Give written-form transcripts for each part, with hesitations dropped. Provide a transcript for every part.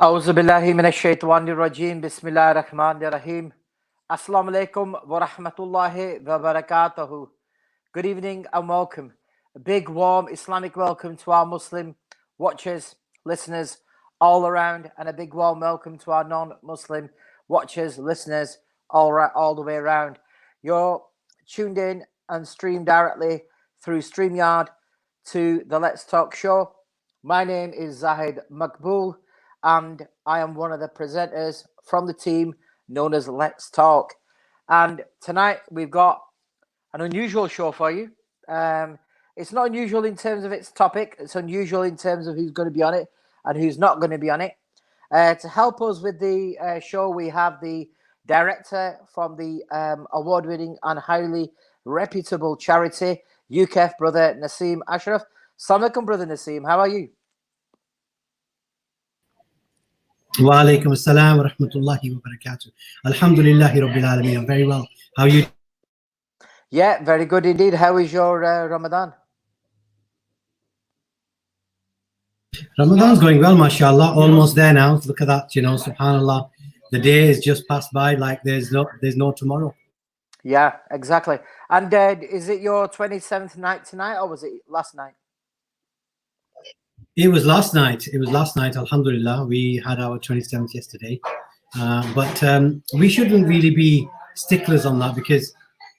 أعوذ بالله من الشيطان الرجيم بسم الله الرحمن الرحيم Assalamu alaikum wa rahmatullahi wa barakatuhu. Good evening and welcome. A big warm Islamic welcome to our Muslim watchers, listeners all around, and a big warm welcome to our non-Muslim watchers, listeners all the way around. You're tuned in and streamed directly through StreamYard to the Let's Talk show. My name is Zahid Makbul, and I am one of the presenters from the team known as Let's Talk. And tonight we've got an unusual show for you. It's not unusual in terms of its topic. It's unusual in terms of who's going to be on it and who's not going to be on it. To help us with the show, we have the director from the award-winning and highly reputable charity, UKF, Brother Nasim Ashraf. Assalamu alaikum, Brother Nasim. How are you? Wa alaikum assalam wa rahmatullahi wa barakatuh. Alhamdulillahi rabbil alameen. I'm very well. How are you? Yeah, very good indeed. How is your Ramadan? Ramadan's going well, mashallah. Almost there now. Look at that, subhanallah. The day has just passed by like there's no tomorrow. Yeah, exactly. And is it your 27th night tonight, or was it last night? It was last night. Alhamdulillah. We had our 27th yesterday. But we shouldn't really be sticklers on that because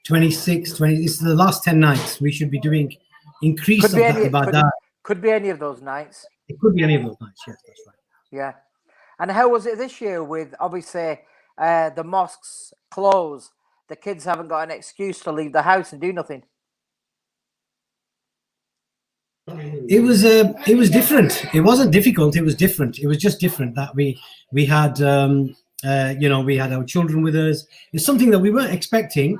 26, 20, it's the last 10 nights. We should be doing increase of that ibadah. Could be any of those nights. It could be any of those nights, yes, that's right. Yeah. And how was it this year with, obviously, the mosques closed? The kids haven't got an excuse to leave the house and do nothing. It was different. It wasn't difficult. It was different. It was just different that we had we had our children with us. It's something that we weren't expecting,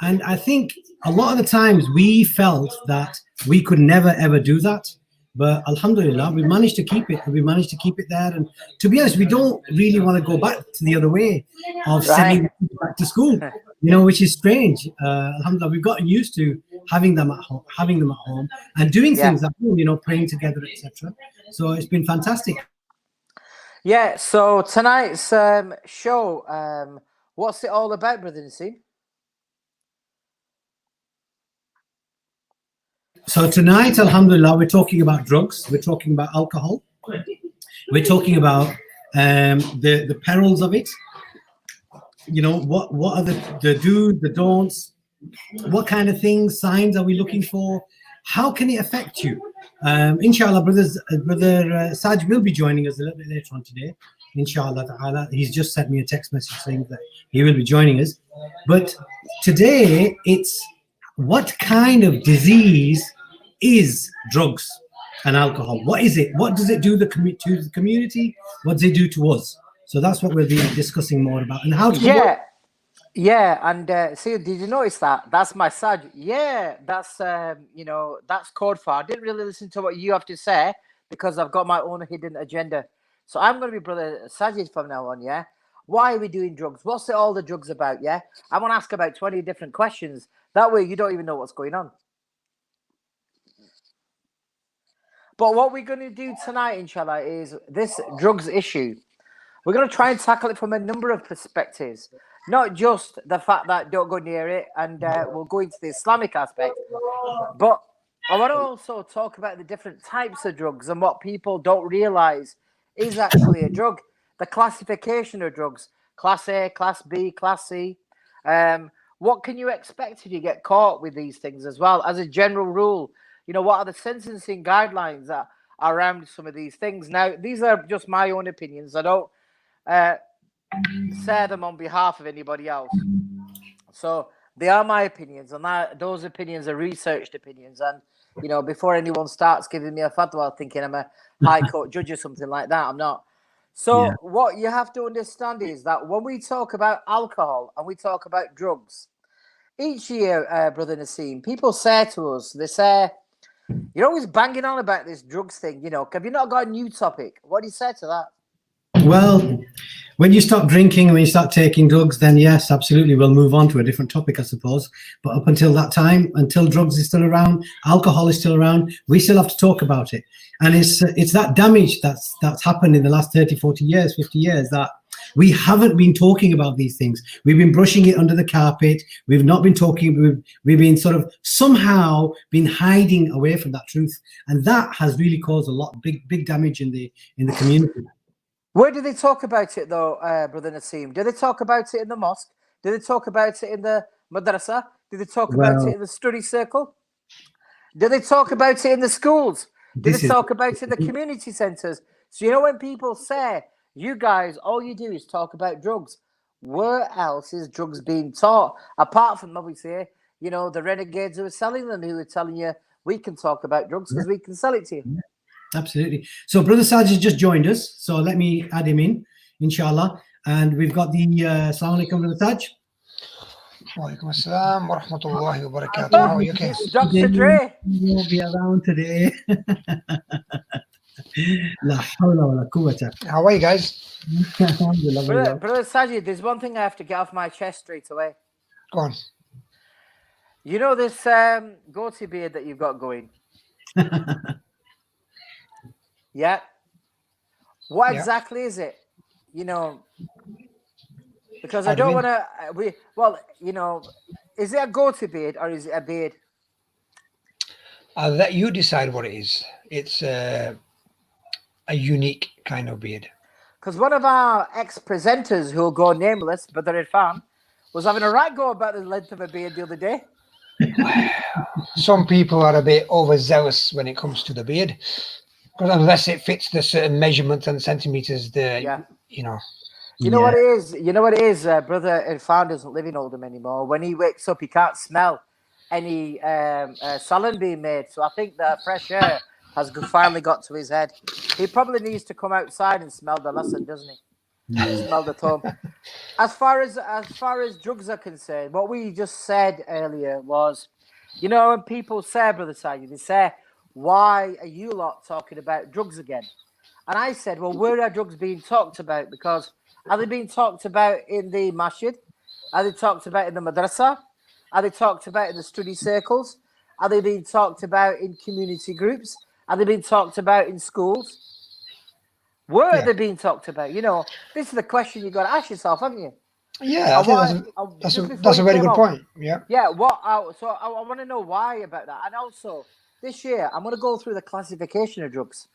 and I think a lot of the times we felt that we could never ever do that. But alhamdulillah, we managed to keep it. We managed to keep it there. And to be honest, we don't really want to go back to the other way of sending people back to school, which is strange. Alhamdulillah, we've gotten used to having them at home and doing things at home, praying together, etc. So it's been fantastic. Yeah. So tonight's show, what's it all about, Brother Nasim? So tonight, alhamdulillah, we're talking about drugs. We're talking about alcohol. We're talking about the perils of it. What are the do's, the don'ts? What kind of things, signs are we looking for? How can it affect you? Inshallah, brother Saj will be joining us a little bit later on today. Inshallah ta'ala. He's just sent me a text message saying that he will be joining us. But today, it's what kind of disease is drugs and alcohol? What is it? What does it do to the community? What does it do to us? So that's what we'll be discussing more about and how to work. Yeah, and see, did you notice that? That's my Saj. Yeah, that's that's code for. I didn't really listen to what you have to say because I've got my own hidden agenda. So I'm going to be Brother Sajid from now on. Yeah, why are we doing drugs? What's all the drugs about? Yeah, I want to ask about 20 different questions. That way, you don't even know what's going on. But what we're going to do tonight, inshallah, is this drugs issue. We're going to try and tackle it from a number of perspectives. Not just the fact that don't go near it, and we'll go into the Islamic aspect. But I want to also talk about the different types of drugs and what people don't realize is actually a drug. The classification of drugs. Class A, Class B, Class C. What can you expect if you get caught with these things as well? As a general rule, what are the sentencing guidelines that are around some of these things? Now, these are just my own opinions. I don't say them on behalf of anybody else. So they are my opinions, and those opinions are researched opinions. And, before anyone starts giving me a fatwa thinking I'm a high court judge or something like that, I'm not. So what you have to understand is that when we talk about alcohol and we talk about drugs, each year, Brother Nasim, people say to us, they say, you're always banging on about this drugs thing, have you not got a new topic? What do you say to that? Well, when you stop drinking, when you start taking drugs, then yes, absolutely, we'll move on to a different topic, I suppose. But up until that time, until drugs is still around, alcohol is still around, we still have to talk about it. And it's that damage that's happened in the last 30, 40 years, 50 years, that we haven't been talking about these things. We've been brushing it under the carpet. We've not been talking. We've been sort of somehow been hiding away from that truth, and that has really caused a lot big damage in the community. Where do they talk about it, though, Brother Nasim? Do they talk about it in the mosque? Do they talk about it in the madrasa? Do they talk about it Well, in the study circle? Do they talk about it in the schools? Do they this is talk about it in the community centres? So, you know, when people say, you guys, all you do is talk about drugs, where else is drugs being taught? Apart from, obviously, you know, the renegades who are selling them, who are telling you, we can talk about drugs because we can sell it to you. absolutely. So Brother Saj has just joined us. So let me add him in, inshallah. And we've got the Assalamu alaikum, Brother Saj. Walaikum assalam wa rahmatullahi wa barakatuh. How are you? Okay. It's Dr. Dre. You won't be around today. La hawla wa la quwwata. How are you guys? Alhamdulillah, very well. Brother Sajid, there's one thing I have to get off my chest straight away. Go on. You know this goatee beard that you've got going? Yeah. What Yeah. exactly is it? You know, because How I do you don't mean? want to. Well, you know, is it a goatee beard or is it a beard? I'll let you decide what it is. It's a unique kind of beard. Because one of our ex-presenters, who'll go nameless, Brother Irfan, was having a right go about the length of a beard the other day. Some people are a bit overzealous when it comes to the beard, because unless it fits the certain measurements and centimeters, Yeah. you know. You know what it is? You know what it is? Brother Irfan doesn't live in Oldham anymore. When he wakes up, he can't smell any salad being made. So I think the fresh air has finally got to his head. He probably needs to come outside and smell the lesson, doesn't he? Smell the tome. As far as drugs are concerned, what we just said earlier was, you know, when people say, Brother Sayyid, they say, why are you lot talking about drugs again? And I said, well, where are drugs being talked about? Because are they being talked about in the masjid? Are they talked about in the madrasa? Are they talked about in the study circles? Are they being talked about in community groups? Are they being talked about in schools? Where are they being talked about? You know, this is the question you've got to ask yourself, haven't you? Yeah, I think that's a very good point. Yeah. Yeah. So I want to know why about that. And also, this year, I'm going to go through the classification of drugs,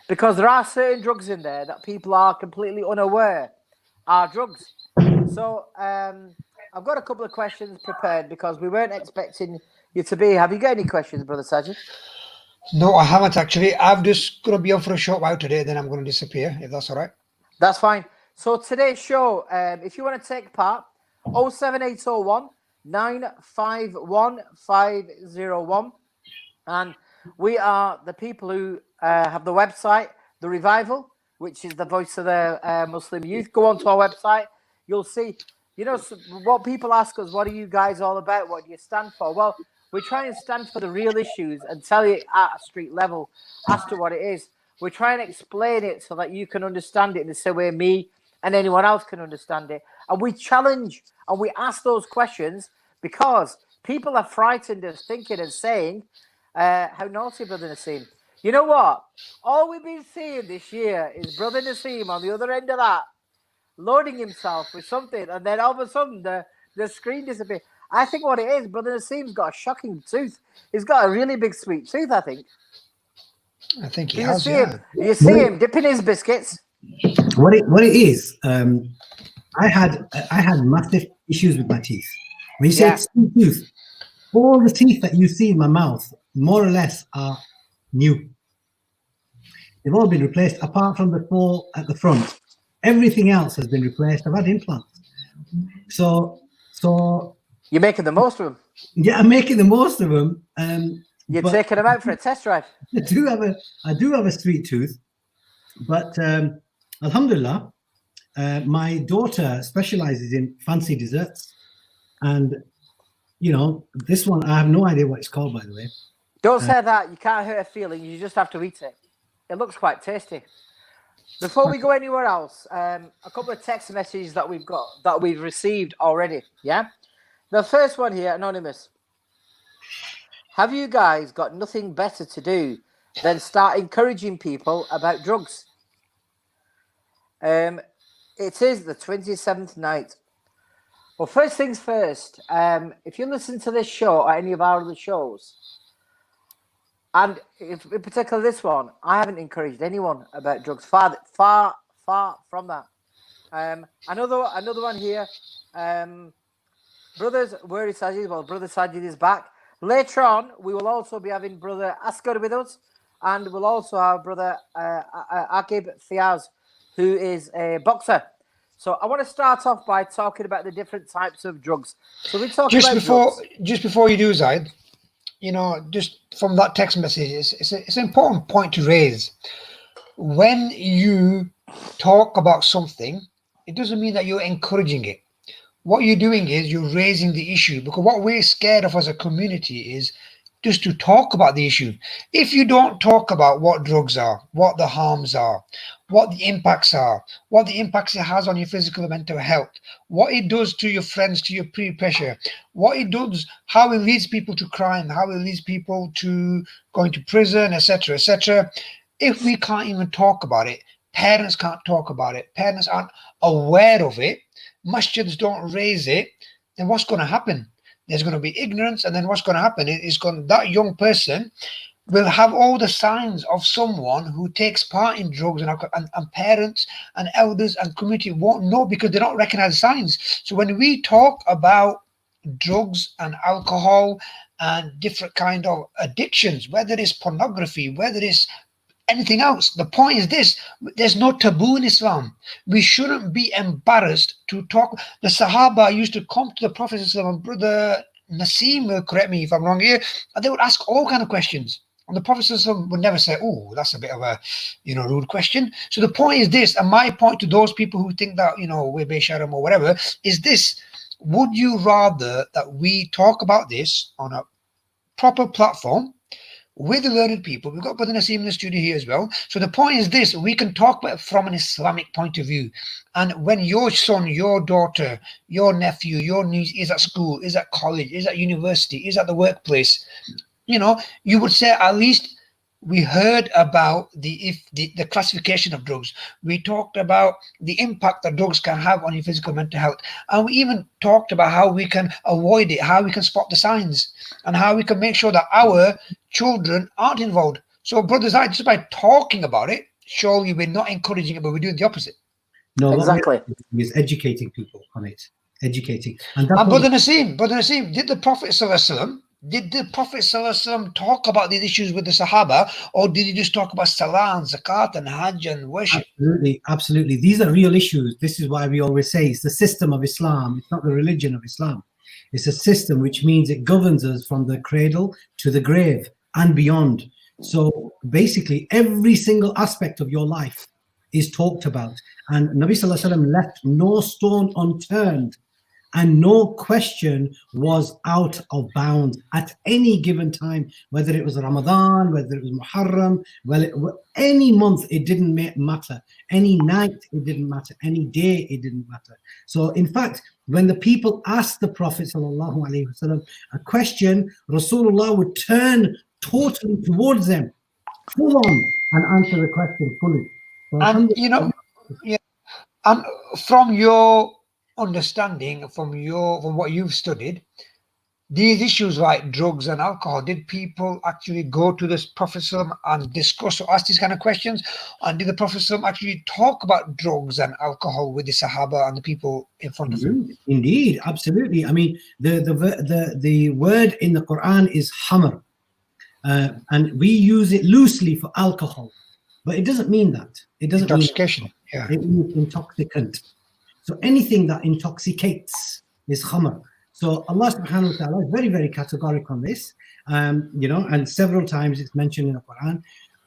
because there are certain drugs in there that people are completely unaware are drugs. So I've got a couple of questions prepared because we weren't expecting you to be. Have you got any questions, Brother Sajid? No, I haven't actually. I'm just going to be on for a short while today, then I'm going to disappear, if that's all right. That's fine. So today's show, if you want to take part, 07801 951 501. And we are the people who have the website, The Revival, which is the voice of the Muslim youth. Go onto our website. You'll see, you know, what people ask us, what are you guys all about? What do you stand for? Well, we try and stand for the real issues and tell you at a street level as to what it is. We try and explain it so that you can understand it in the same way me and anyone else can understand it. And we challenge and we ask those questions because people are frightened of thinking and saying, how naughty, Brother Nasim. You know what? All we've been seeing this year is Brother Nasim on the other end of that, loading himself with something, and then all of a sudden the screen disappears. I think what it is, Brother Nasim's got a shocking tooth. He's got a really big sweet tooth, I think. I think he Do you has, see yeah. him? You see him dipping his biscuits? What it is, I had massive issues with my teeth. When you say Yeah. sweet tooth, all the teeth that you see in my mouth, more or less, are new. They've all been replaced, apart from the 4 at the front. Everything else has been replaced. I've had implants. So You're making the most of them. yeah, I'm making the most of them. You're but taking them out for a test drive. I do have a sweet tooth, but alhamdulillah, my daughter specializes in fancy desserts, and you know, this one, I have no idea what it's called, by the way. Don't say that. You can't hurt her feelings. You just have to eat it. It looks quite tasty. Before we go anywhere else, a couple of text messages that we've received already. Yeah, the first one here, anonymous. Have you guys got nothing better to do than start encouraging people about drugs? It is the 27th night. Well, first things first. If you listen to this show or any of our other shows, and if, in particular this one, I haven't encouraged anyone about drugs. Far from that. Another one here. Brothers, where is Sajid? Well, Brother Sajid is back. Later on, we will also be having Brother Asghar with us, and we'll also have Brother Akib Fiaz, who is a boxer. So I want to start off by talking about the different types of drugs. So we talk just before you do, Zahid, just from that text message, it's an important point to raise. When you talk about something, it doesn't mean that you're encouraging it. What you're doing is you're raising the issue, because what we're scared of as a community is just to talk about the issue. If you don't talk about what drugs are, what the harms are, what the impacts are, what the impacts it has on your physical and mental health, what it does to your friends, to your peer pressure, what it does, how it leads people to crime, how it leads people to going to prison, etc., etc. If we can't even talk about it, parents can't talk about it, parents aren't aware of it, masjids don't raise it, then what's going to happen? There's going to be ignorance, and then what's going to happen is that young person will have all the signs of someone who takes part in drugs, and parents and elders and community won't know because they don't recognize the signs. So when we talk about drugs and alcohol and different kind of addictions, whether it's pornography, whether it's anything else, the point is this: there's no taboo in Islam. We shouldn't be embarrassed to talk. The Sahaba used to come to the Prophet and Brother Nasim will correct me if I'm wrong here, and they would ask all kind of questions, and the Prophet would never say, "Oh, that's a bit of a rude question." So the point is this, and my point to those people who think that we're Beisharam or whatever is this: would you rather that we talk about this on a proper platform with the learned people? We've got Brother Nasim in the studio here as well. So the point is this: we can talk about it from an Islamic point of view. And when your son, your daughter, your nephew, your niece is at school, is at college, is at university, is at the workplace, you would say, at least we heard about the classification of drugs. We talked about the impact that drugs can have on your physical and mental health. And we even talked about how we can avoid it, how we can spot the signs, and how we can make sure that our children aren't involved. So, brothers, just by talking about it, surely we're not encouraging it, but we're doing the opposite. No, exactly. What we're doing is educating people on it. Educating. And Brother Nasim, did the Prophet ﷺ talk about these issues with the Sahaba, or did he just talk about Salah and Zakat and Hajj and worship? Absolutely. These are real issues. This is why we always say it's the system of Islam. It's not the religion of Islam. It's a system, which means it governs us from the cradle to the grave and beyond. So basically, every single aspect of your life is talked about. And Nabi Sallallahu Alaihi Wasallam left no stone unturned, and no question was out of bounds at any given time, whether it was Ramadan, whether it was Muharram, any month, it didn't matter. Any night, it didn't matter. Any day, it didn't matter. So in fact, when the people asked the Prophet ﷺ a question, Rasulullah would turn totally towards them, full on, and answer the question fully. So and from your understanding, from what you've studied, these issues like drugs and alcohol, did people actually go to this Prophet and discuss or ask these kind of questions? And did the Prophet actually talk about drugs and alcohol with the Sahaba and the people in front of him? Indeed, absolutely. I mean, the word in the Quran is hamr, and we use it loosely for alcohol, but it doesn't mean that. It doesn't intoxication. mean it means intoxicant. So anything that intoxicates is khamr. So Allah subhanahu wa ta'ala is very, very categorical on this, and several times it's mentioned in the Quran.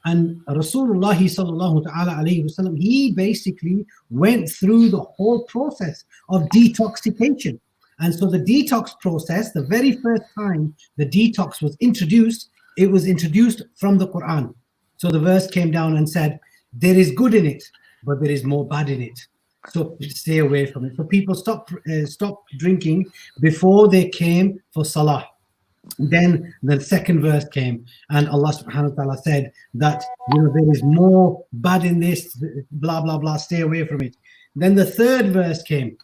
And Rasulullah sallallahu ta'ala alayhi wasallam, he basically went through the whole process of detoxification. And so the detox process, the very first time the detox was introduced, it was introduced from the Quran. So the verse came down and said, there is good in it. but there is more bad in it. So stay away from it. So people stop drinking before they came for salah. Then the second verse came, and Allah subhanahu wa ta'ala said that, there is more bad in this, blah blah blah, stay away from it. Then the third verse came,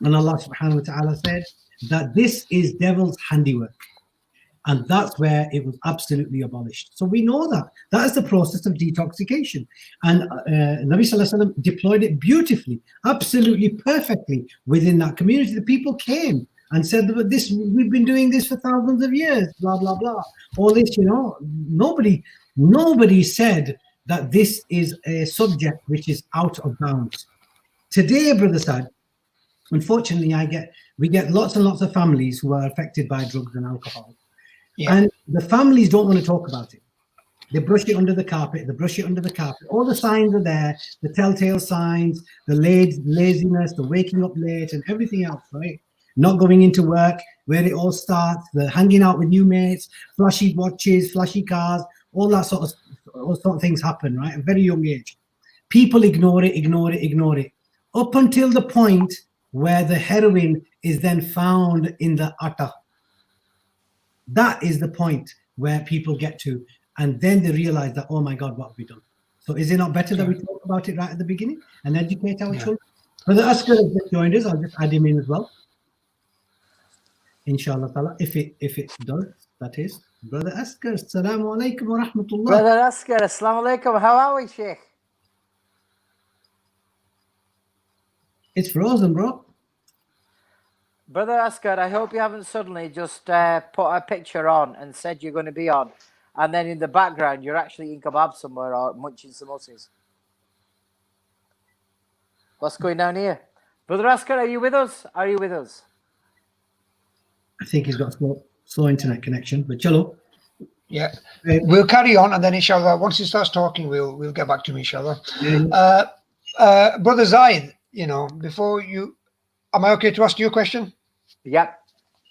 and Allah subhanahu wa ta'ala said that this is devil's handiwork. And that's where it was absolutely abolished. So we know that is the process of detoxification. And Nabi Sallallahu Alaihi Wasallam deployed it beautifully, absolutely perfectly within that community. The people came and said that we've been doing this for thousands of years, blah, blah, blah. All this, nobody said that this is a subject which is out of bounds. Today, Brother Saad, unfortunately, we get lots and lots of families who are affected by drugs and alcohol. Yeah. And the families don't want to talk about it. They brush it under the carpet. All the signs are there, the telltale signs, the laziness, the waking up late and everything else, right? Not going into work, where it all starts, the hanging out with new mates, flashy watches, flashy cars, all sort of things happen, right? At a very young age. People ignore it, up until the point where the heroin is then found in the atta. That is the point where people get to, and then they realize that, oh my God, what have we done? So is it not better that we talk about it right at the beginning and educate our children? Brother Asghar has just joined us. I'll just add him in as well. Inshallah ta'ala, if it does, that is. Brother Asghar, assalamu alaikum wa rahmatullah. Brother Asghar, assalamu alaikum. How are we, Sheikh? It's frozen, bro. Brother Asghar, I hope you haven't suddenly just put a picture on and said you're going to be on, and then in the background you're actually eating kebab somewhere or munching samosas. What's going on here? Brother Asghar, are you with us? I think he's got slow internet connection, but chalo. Yeah, we'll carry on, and then inshallah, once he starts talking, we'll get back to him, inshallah. Yeah. Brother Zahid, before you, am I okay to ask you a question? Yep.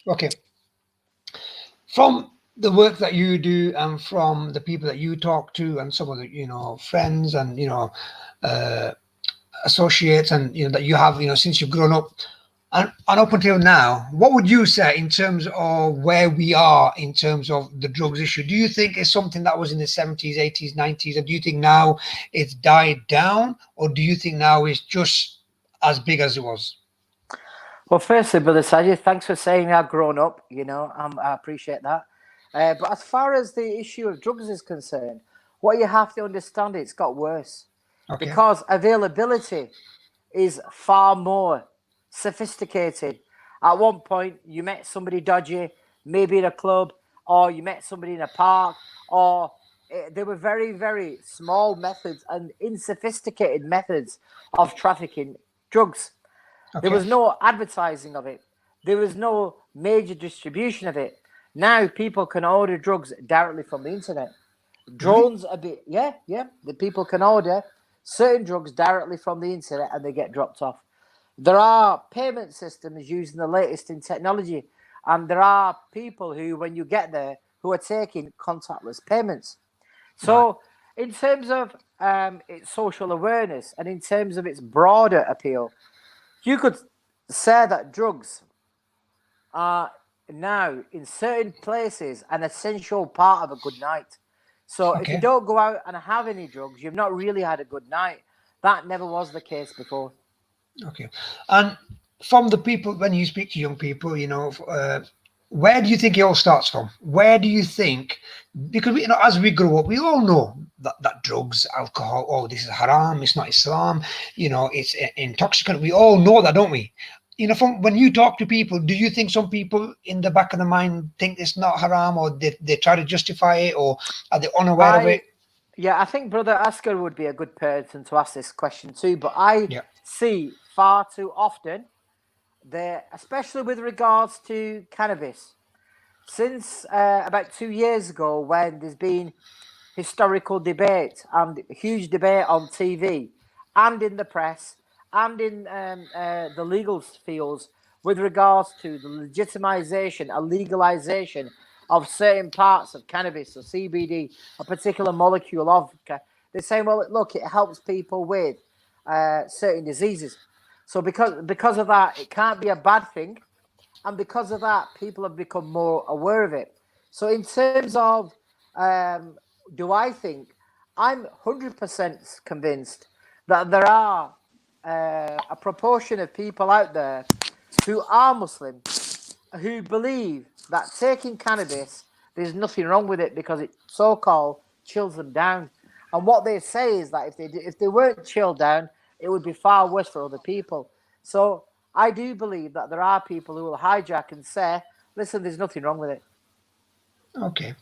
Okay. From the work that you do and from the people that you talk to and some of the, friends and, associates and, that you have, since you've grown up and up until now, what would you say in terms of where we are in terms of the drugs issue? Do you think it's something that was in the 70s, 80s, 90s, and do you think now it's died down, or do you think now it's just as big as it was? Well, firstly, Brother Sajid, thanks for saying I've grown up. I appreciate that. But as far as the issue of drugs is concerned, what you have to understand, it's got worse. Okay. Because availability is far more sophisticated. At one point, you met somebody dodgy, maybe in a club, or you met somebody in a park, or there were very, very small methods and insophisticated methods of trafficking drugs. Okay. There was no advertising of it. There was no major distribution of it. Now people can order drugs directly from the internet. Drones a bit, yeah. The people can order certain drugs directly from the internet and they get dropped off. There are payment systems using the latest in technology, and there are people who, when you get there, who are taking contactless payments. So in terms of its social awareness and in terms of its broader appeal, you could say that drugs are now in certain places an essential part of a good night. So if you don't go out and have any drugs, you've not really had a good night. That never was the case before. Okay. And from the people, when you speak to young people, where do you think it all starts from? Where do you think, because as we grow up, we all know that drugs, alcohol, this is haram, it's not Islam, it's intoxicant. We all know that, don't we? From when you talk to people, do you think some people in the back of the mind think it's not haram, or they try to justify it, or are they unaware of it? Yeah, I think Brother Asghar would be a good person to ask this question too, but I see far too often there, especially with regards to cannabis, since about 2 years ago, when there's been historical debate and huge debate on TV and in the press and in the legal fields with regards to the legitimization and legalization of certain parts of cannabis or CBD, a particular molecule of. They're saying, well, look, it helps people with certain diseases. So because of that, it can't be a bad thing, and because of that, people have become more aware of it. So in terms of do I think, I'm 100% convinced that there are a proportion of people out there who are Muslim who believe that taking cannabis, there's nothing wrong with it because it so-called chills them down. And what they say is that if they weren't chilled down, it would be far worse for other people. So I do believe that there are people who will hijack and say, "Listen, there's nothing wrong with it." Okay.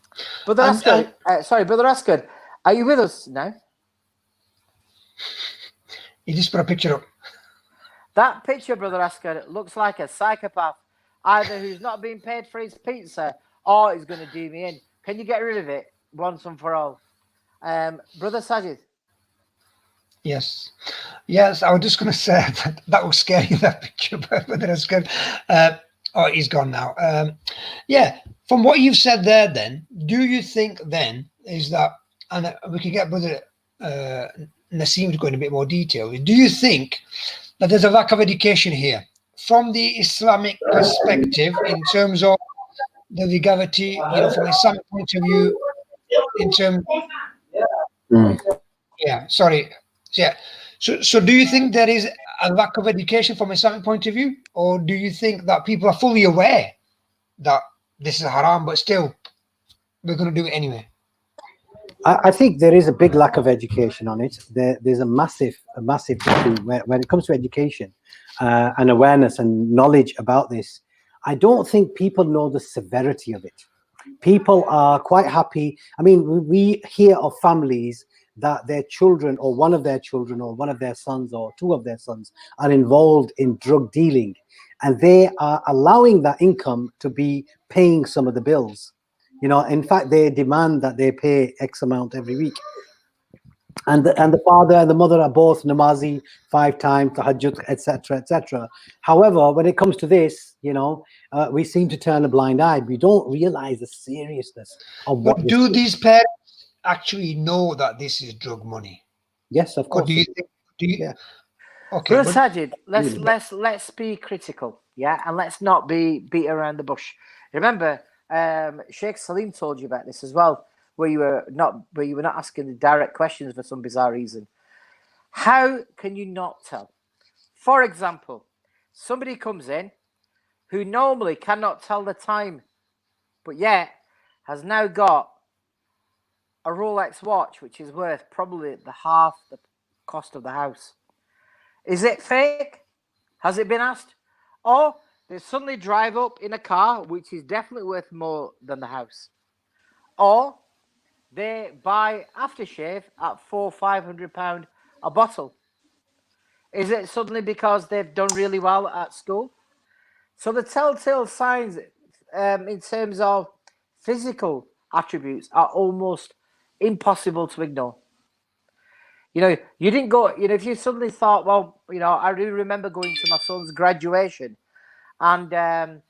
Brother Asghar, Brother Asghar, are you with us now? You just put a picture up. That picture, Brother Asghar, looks like a psychopath, either who's not being paid for his pizza or is going to do me in. Can you get rid of it once and for all? Brother Sajid. Yes. Yes, I was just going to say that was scary, that picture, but that's good. Oh, he's gone now. Yeah, from what you've said there, then, do you think then is that, and we can get Brother Nasim to go in a bit more detail, do you think that there's a lack of education here from the Islamic perspective in terms of the legality, from an Islamic point of view, in terms, yeah, sorry, yeah. So do you think there is a lack of education from a Islamic point of view, or do you think that people are fully aware that this is haram, but still we're going to do it anyway? I think there is a big lack of education on it. There's a massive issue when it comes to education and awareness and knowledge about this. I don't think people know the severity of it. People are quite happy. I mean, we hear of families that their children or one of their children or one of their sons or two of their sons are involved in drug dealing, and they are allowing that income to be paying some of the bills. In fact, they demand that they pay X amount every week. And the father and the mother are both namazi 5 times, tahajjud, etc., etc. However, when it comes to this, we seem to turn a blind eye. We don't realize the seriousness of what. But do these parents actually know that this is drug money? Yes, of course. Or do you think? Yeah. Okay, Brother Sajid, let's be critical, yeah, and let's not beat around the bush. Remember, Sheikh Salim told you about this as well, where you were not asking the direct questions for some bizarre reason. How can you not tell? For example, somebody comes in who normally cannot tell the time, but yet has now got a Rolex watch which is worth probably half the cost of the house. Is it fake? Has it been asked? Or they suddenly drive up in a car which is definitely worth more than the house. Or they buy aftershave at £400-500 a bottle. Is it suddenly because they've done really well at school? So the telltale signs in terms of physical attributes are almost impossible to ignore. You didn't go, if you suddenly thought, well, I really remember going to my son's graduation, and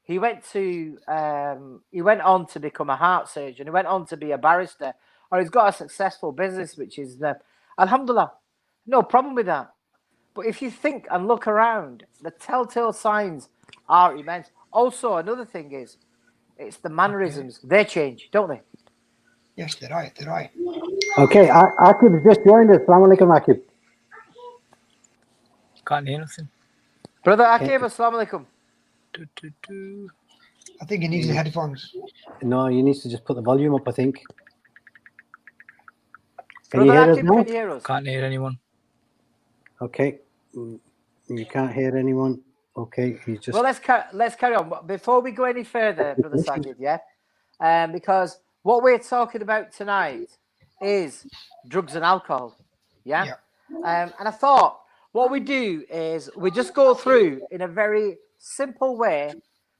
he went on to become a heart surgeon. He went on to be a barrister, or he's got a successful business, which is alhamdulillah, no problem with that. But if you think and look around, the telltale signs are immense. Also, another thing is, it's the mannerisms. They change, don't they? Yes, they're right. Okay, Akib just joined us. Assalamu alaikum, Akib. Can't hear nothing. Brother Akib, assalamu alaikum. I think he needs the headphones. No, you need to just put the volume up, I think. Can Brother you hear Akib, us now? can you hear us? Can't hear anyone. Okay. You can't hear anyone. Okay, he's just... Well, let's carry on. Before we go any further, Brother Sajid, yeah? Because what we're talking about tonight is drugs and alcohol, yeah? And I thought what we do is we just go through in a very simple way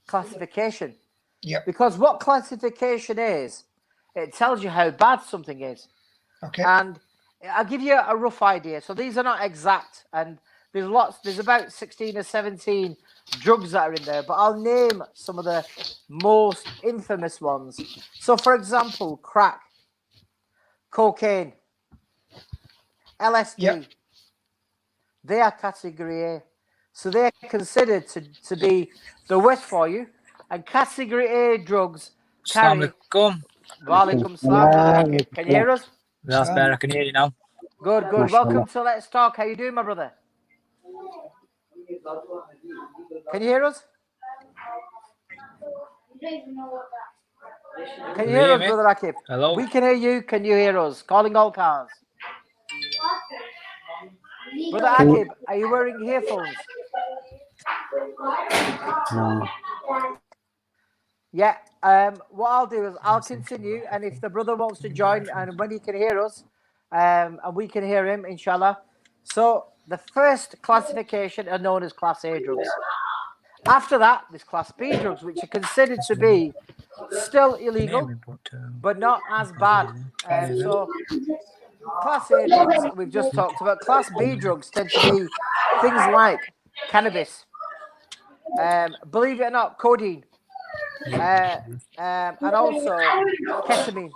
classification. Yeah. Because what classification is, it tells you how bad something is. Okay. And I'll give you a rough idea. So these are not exact, and there's about 16 or 17 drugs that are in there, but I'll name some of the most infamous ones. So, for example, crack, cocaine, LSD, they are category A. So they're considered to be the worst for you. And category A drugs carry. Assalamualaikum. Walaikum salam, brother Akib. Can you hear us? That's better. I can hear you now. Good, good. Welcome to Let's Talk. How you doing, my brother? Can you hear us? Can you hear us, brother Akib? Hello. We can hear you. Can you hear us? Calling all cars. Brother Akib, are you wearing earphones? No. Yeah. What I'll do is I'll continue, and if the brother wants to join, and when he can hear us, and we can hear him, inshallah. So the first classification are known as Class A drugs. After that, there's Class B drugs, which are considered to be still illegal, but not as bad. So Class A drugs, we've just talked about. Class B drugs tend to be things like cannabis, believe it or not, codeine, and also ketamine.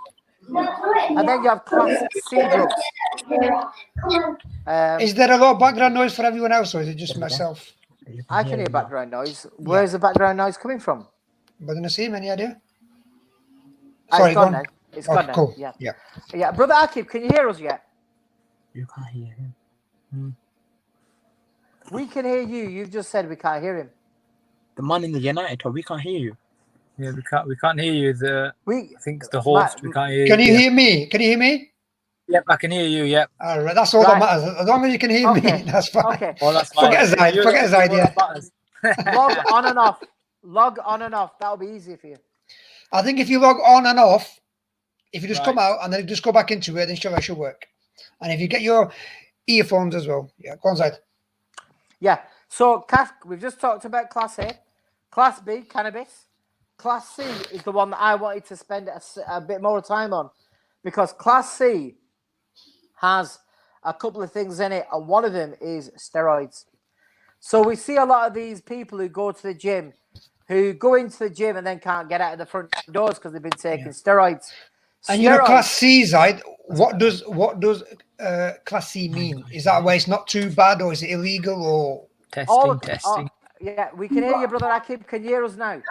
And then you have Class C drugs. Is there a lot of background noise for everyone else, or is it just myself? I can hear background noise. Where's the background noise coming from? Brother Nasim, any idea? It's gone go now. on. It's gone now. Cool. Yeah. Yeah. Yeah. Brother Akib, can you hear us yet? You can't hear him. We can hear you. You've just said we can't hear him. The man in the United Hub, we can't hear you. Yeah, we can't hear you. I think it's the host. We can't hear you. Can you hear me? Can you hear me? Yep, I can hear you. Yep. All right, that's all that matters. As long as you can hear me, that's fine. Okay. Oh, that's fine. Forget his idea. Log on and off. Log on and off. That'll be easy for you. I think if you log on and off, if you just come out and then just go back into it, then sure, it should work. And if you get your earphones as well. Yeah, go on, Zahid. Yeah. So we've just talked about Class A. Class B, cannabis. Class C is the one that I wanted to spend a bit more time on, because Class C has a couple of things in it, and one of them is steroids. So we see a lot of these people who go to the gym, who go into the gym and then can't get out of the front doors because they've been taking steroids. And you know, Class C, Zahid, what does Class C mean? Is that where it's not too bad, or is it illegal, or testing? Yeah, we can hear you, brother Akib. Can you hear us now?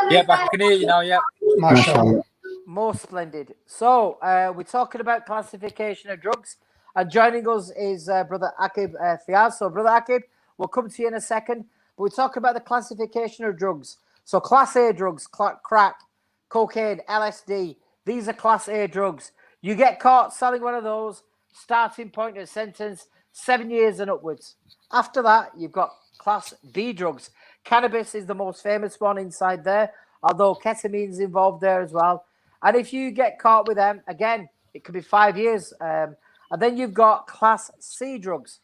Yep, I can hear you now. Yep. Mashallah. Most splendid. So we're talking about classification of drugs, and joining us is brother Akib Fiaz. So brother Akib, we'll come to you in a second, but we're talking about the classification of drugs. So Class A drugs, crack, cocaine, LSD, these are Class A drugs. You get caught selling one of those, starting point of sentence, 7 years and upwards. After that, you've got Class B drugs. Cannabis is the most famous one inside there, although ketamine is involved there as well. And if you get caught with them, again, it could be 5 years. And then you've got Class C drugs.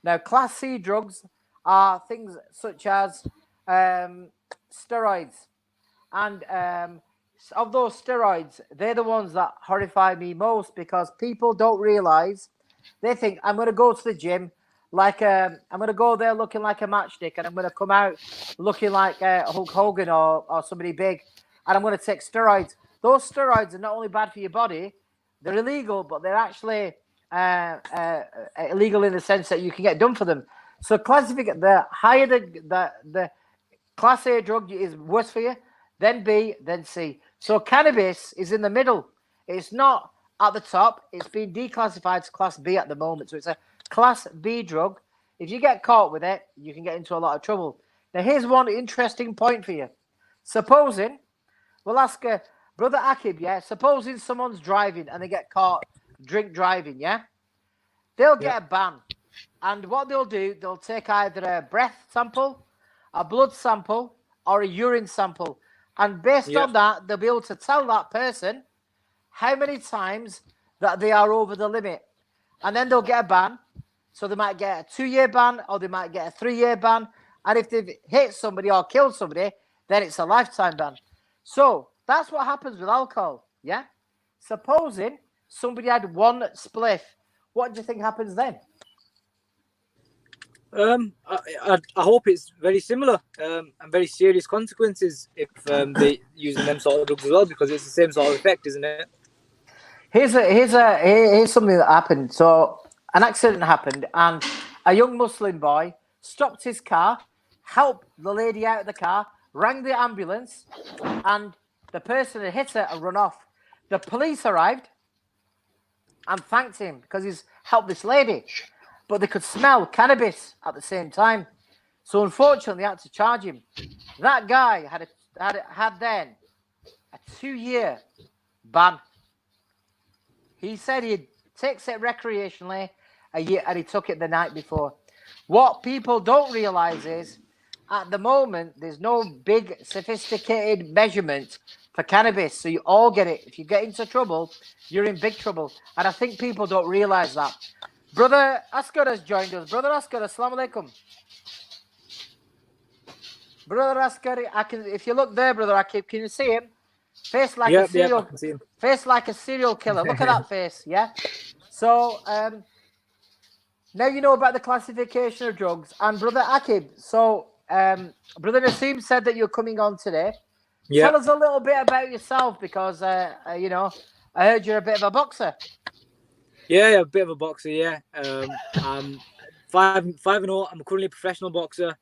Now, Class C drugs are things such as steroids. And of those steroids, they're the ones that horrify me most, because people don't realize, they think, I'm going to go to the gym, I'm going to go there looking like a matchstick, and I'm going to come out looking like Hulk Hogan or somebody big, and I'm going to take steroids. Those steroids are not only bad for your body, they're illegal, but they're actually illegal in the sense that you can get done for them. So the higher the Class A drug is worse for you, then B, then C. So cannabis is in the middle. It's not at the top. It's been declassified to Class B at the moment. So it's a Class B drug. If you get caught with it, you can get into a lot of trouble. Now, here's one interesting point for you. Supposing, we'll ask Brother Akib, yeah? Supposing someone's driving and they get caught drink driving, yeah? They'll get a ban. And what they'll do, they'll take either a breath sample, a blood sample, or a urine sample. And based on that, they'll be able to tell that person how many times that they are over the limit. And then they'll get a ban. So they might get a 2-year ban, or they might get a 3-year ban. And if they've hit somebody or killed somebody, then it's a lifetime ban. So that's what happens with alcohol, yeah? Supposing somebody had one spliff, what do you think happens then? I hope it's very similar and very serious consequences if they using them sort of drugs as well, because it's the same sort of effect, isn't it? Here's something that happened. So an accident happened, and A young Muslim boy stopped his car, helped the lady out of the car, rang the ambulance, and the person had hit her and run off. The police arrived and thanked him because he's helped this lady, but they could smell cannabis at the same time. So unfortunately, they had to charge him. That guy had then a 2-year ban. He said he takes it recreationally a year, and he took it the night before. What people don't realize is, at the moment, there's no big, sophisticated measurement for cannabis. So you all get it. If you get into trouble, you're in big trouble. And I think people don't realize that. Brother Asghar has joined us. Brother Asghar, assalamu alaikum. Brother Asghar, if you look there, Brother Akib, can you see him? Face like a serial, I can see him. face like a serial killer. Look at that face, yeah. So now you know about the classification of drugs. And Brother Akib, so Brother Nasim said that you're coming on today. Yeah. Tell us a little bit about yourself, because you know, I heard you're a bit of a boxer. Yeah, a bit of a boxer. Yeah. I'm 5-0. I'm currently a professional boxer.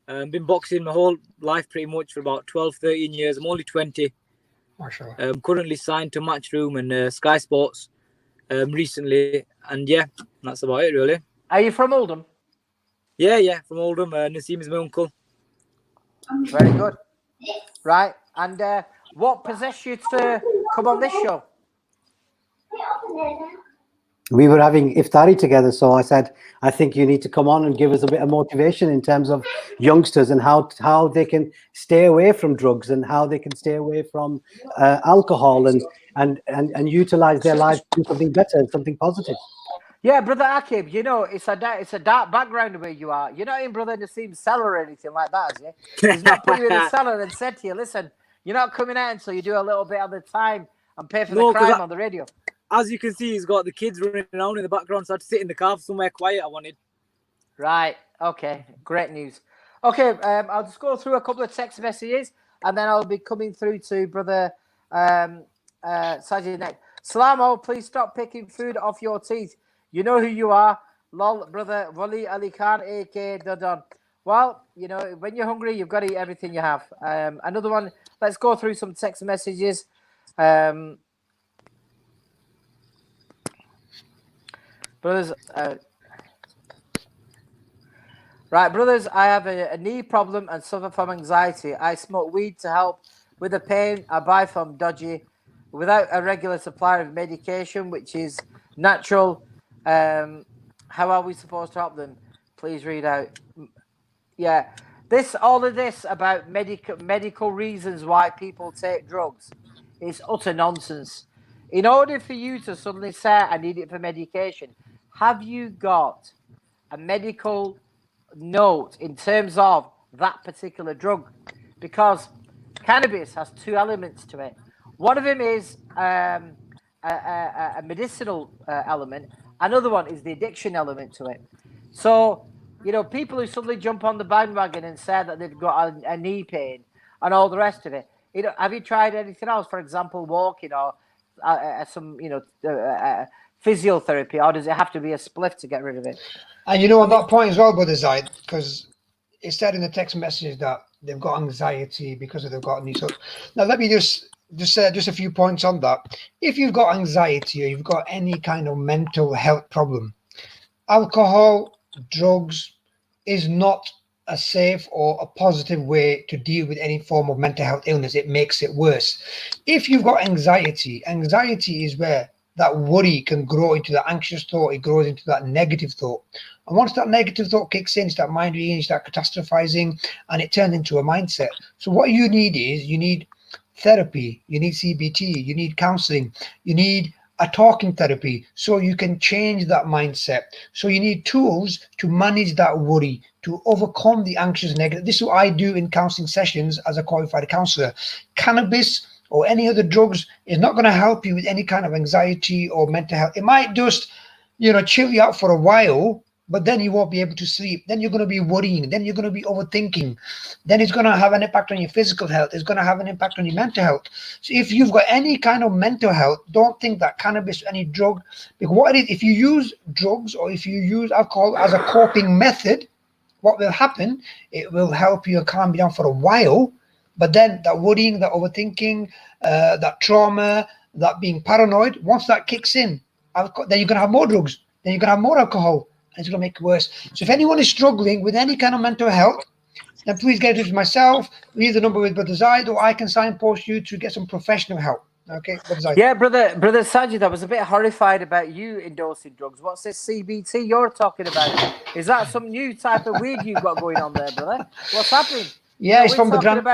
Been boxing my whole life pretty much for about 12, 13 years. I'm only 20. Mashallah. I'm currently signed to Matchroom and Sky Sports recently, and yeah, that's about it really. Are you from Oldham? Yeah, from Oldham. Nasim is my uncle. Very good. Right, and what possessed you to come on this show? We were having iftari together, so I said, I think you need to come on and give us a bit of motivation in terms of youngsters and how they can stay away from drugs and how they can stay away from alcohol and utilize their lives to do something better, something positive. Yeah, Brother Akib, you know, it's a dark background where you are. You're not in Brother Nasim's cellar or anything like that, is he? He's not put you in the cellar and said to you, listen, you're not coming out until you do a little bit of the time and pay for the crime on the radio. As you can see, he's got the kids running around in the background, so I had to sit in the car for somewhere quiet I wanted. Right, okay, great news. Okay, I'll just go through a couple of text messages and then I'll be coming through to Brother Sajid next. Salamo, please stop picking food off your teeth. You know who you are. Lol, Brother Wali Ali Khan, a.k.a. Dodon. Well, you know, when you're hungry, you've got to eat everything you have. Another one, let's go through some text messages. Brothers, right, brothers, I have a knee problem and suffer from anxiety. I smoke weed to help with the pain. I buy from Dodgy without a regular supply of medication, which is natural. How are we supposed to help them? Please read out. Yeah, all of this about medical reasons why people take drugs is utter nonsense. In order for you to suddenly say, I need it for medication, have you got a medical note in terms of that particular drug? Because cannabis has two elements to it. One of them is a medicinal element. Another one is the addiction element to it. So, you know, people who suddenly jump on the bandwagon and say that they've got a knee pain and all the rest of it, you know, have you tried anything else? For example, walking or some, you know, physiotherapy, or does it have to be a spliff to get rid of it? And you know, on that point as well, Brother Zahid, because it said in the text message that they've got anxiety because they've got knee. So now let me just say just a few points on that. If you've got anxiety or you've got any kind of mental health problem, alcohol, drugs is not a safe or a positive way to deal with any form of mental health illness. It makes it worse. If you've got anxiety is where that worry can grow into that anxious thought. It grows into that negative thought. And once that negative thought kicks in, you start mind reading, you start catastrophizing, and it turns into a mindset. So what you need is, you need therapy, you need CBT, you need counseling, you need a talking therapy so you can change that mindset. So you need tools to manage that worry, to overcome the anxious negative. This is what I do in counseling sessions as a qualified counselor. Cannabis or any other drugs is not going to help you with any kind of anxiety or mental health. It might just, you know, chill you out for a while, but then you won't be able to sleep. Then you're going to be worrying. Then you're going to be overthinking. Then it's going to have an impact on your physical health. It's going to have an impact on your mental health. So if you've got any kind of mental health, don't think that cannabis or any drug, because what it is, if you use drugs or if you use alcohol as a coping method, what will happen, it will help you calm down for a while, but then that worrying, that overthinking, that trauma, that being paranoid, once that kicks in, then you're going to have more drugs, then you're going to have more alcohol, and it's going to make it worse. So if anyone is struggling with any kind of mental health, then please get in touch with myself, leave the number with Brother Zahid, or I can signpost you to get some professional help. Okay, Brother Zahid. Yeah, brother Sajid, I was a bit horrified about you endorsing drugs. What's this CBT you're talking about? Is that some new type of weed you've got going on there, brother? What's happening? Yeah, it's from the grand.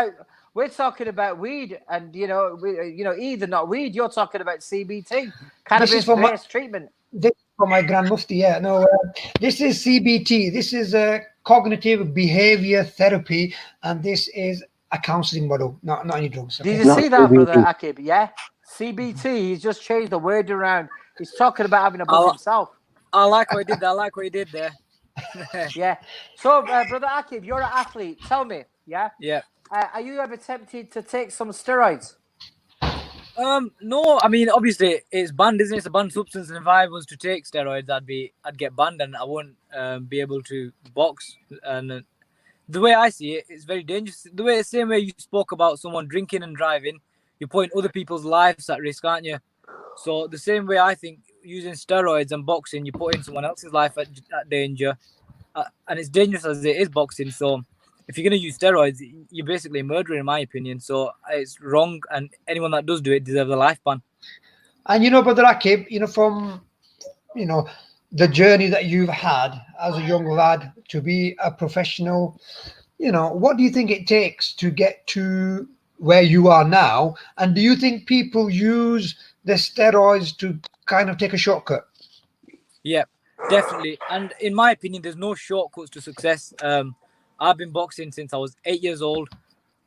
We're talking about weed, and either not weed. You're talking about CBT, cannabis-based treatment. This is for my Grand Mufti. Yeah, no, this is CBT. This is cognitive behavior therapy, and this is a counseling model, not any drugs. Okay? Did you see that, brother Akib? Yeah, CBT. He's just changed the word around. He's talking about having a buzz himself. I like what he did there. Yeah. So, brother Akib, you're an athlete. Tell me, yeah? Yeah. Are you ever tempted to take some steroids? No, I mean, obviously it's banned, isn't it? It's a banned substance, and if I was to take steroids, I'd get banned, and I wouldn't be able to box. And the way I see it, it's very dangerous. The same way you spoke about someone drinking and driving, you're putting other people's lives at risk, aren't you? So the same way I think using steroids and boxing, you're putting someone else's life at danger, and it's dangerous as it is boxing. So if you're going to use steroids, you're basically murdering, in my opinion. So it's wrong, and anyone that does do it deserves a life ban. And Brother Akib, from the journey that you've had as a young lad to be a professional, what do you think it takes to get to where you are now? And do you think people use the steroids to kind of take a shortcut? Yeah, definitely. And in my opinion, there's no shortcuts to success. I've been boxing since I was 8 years old.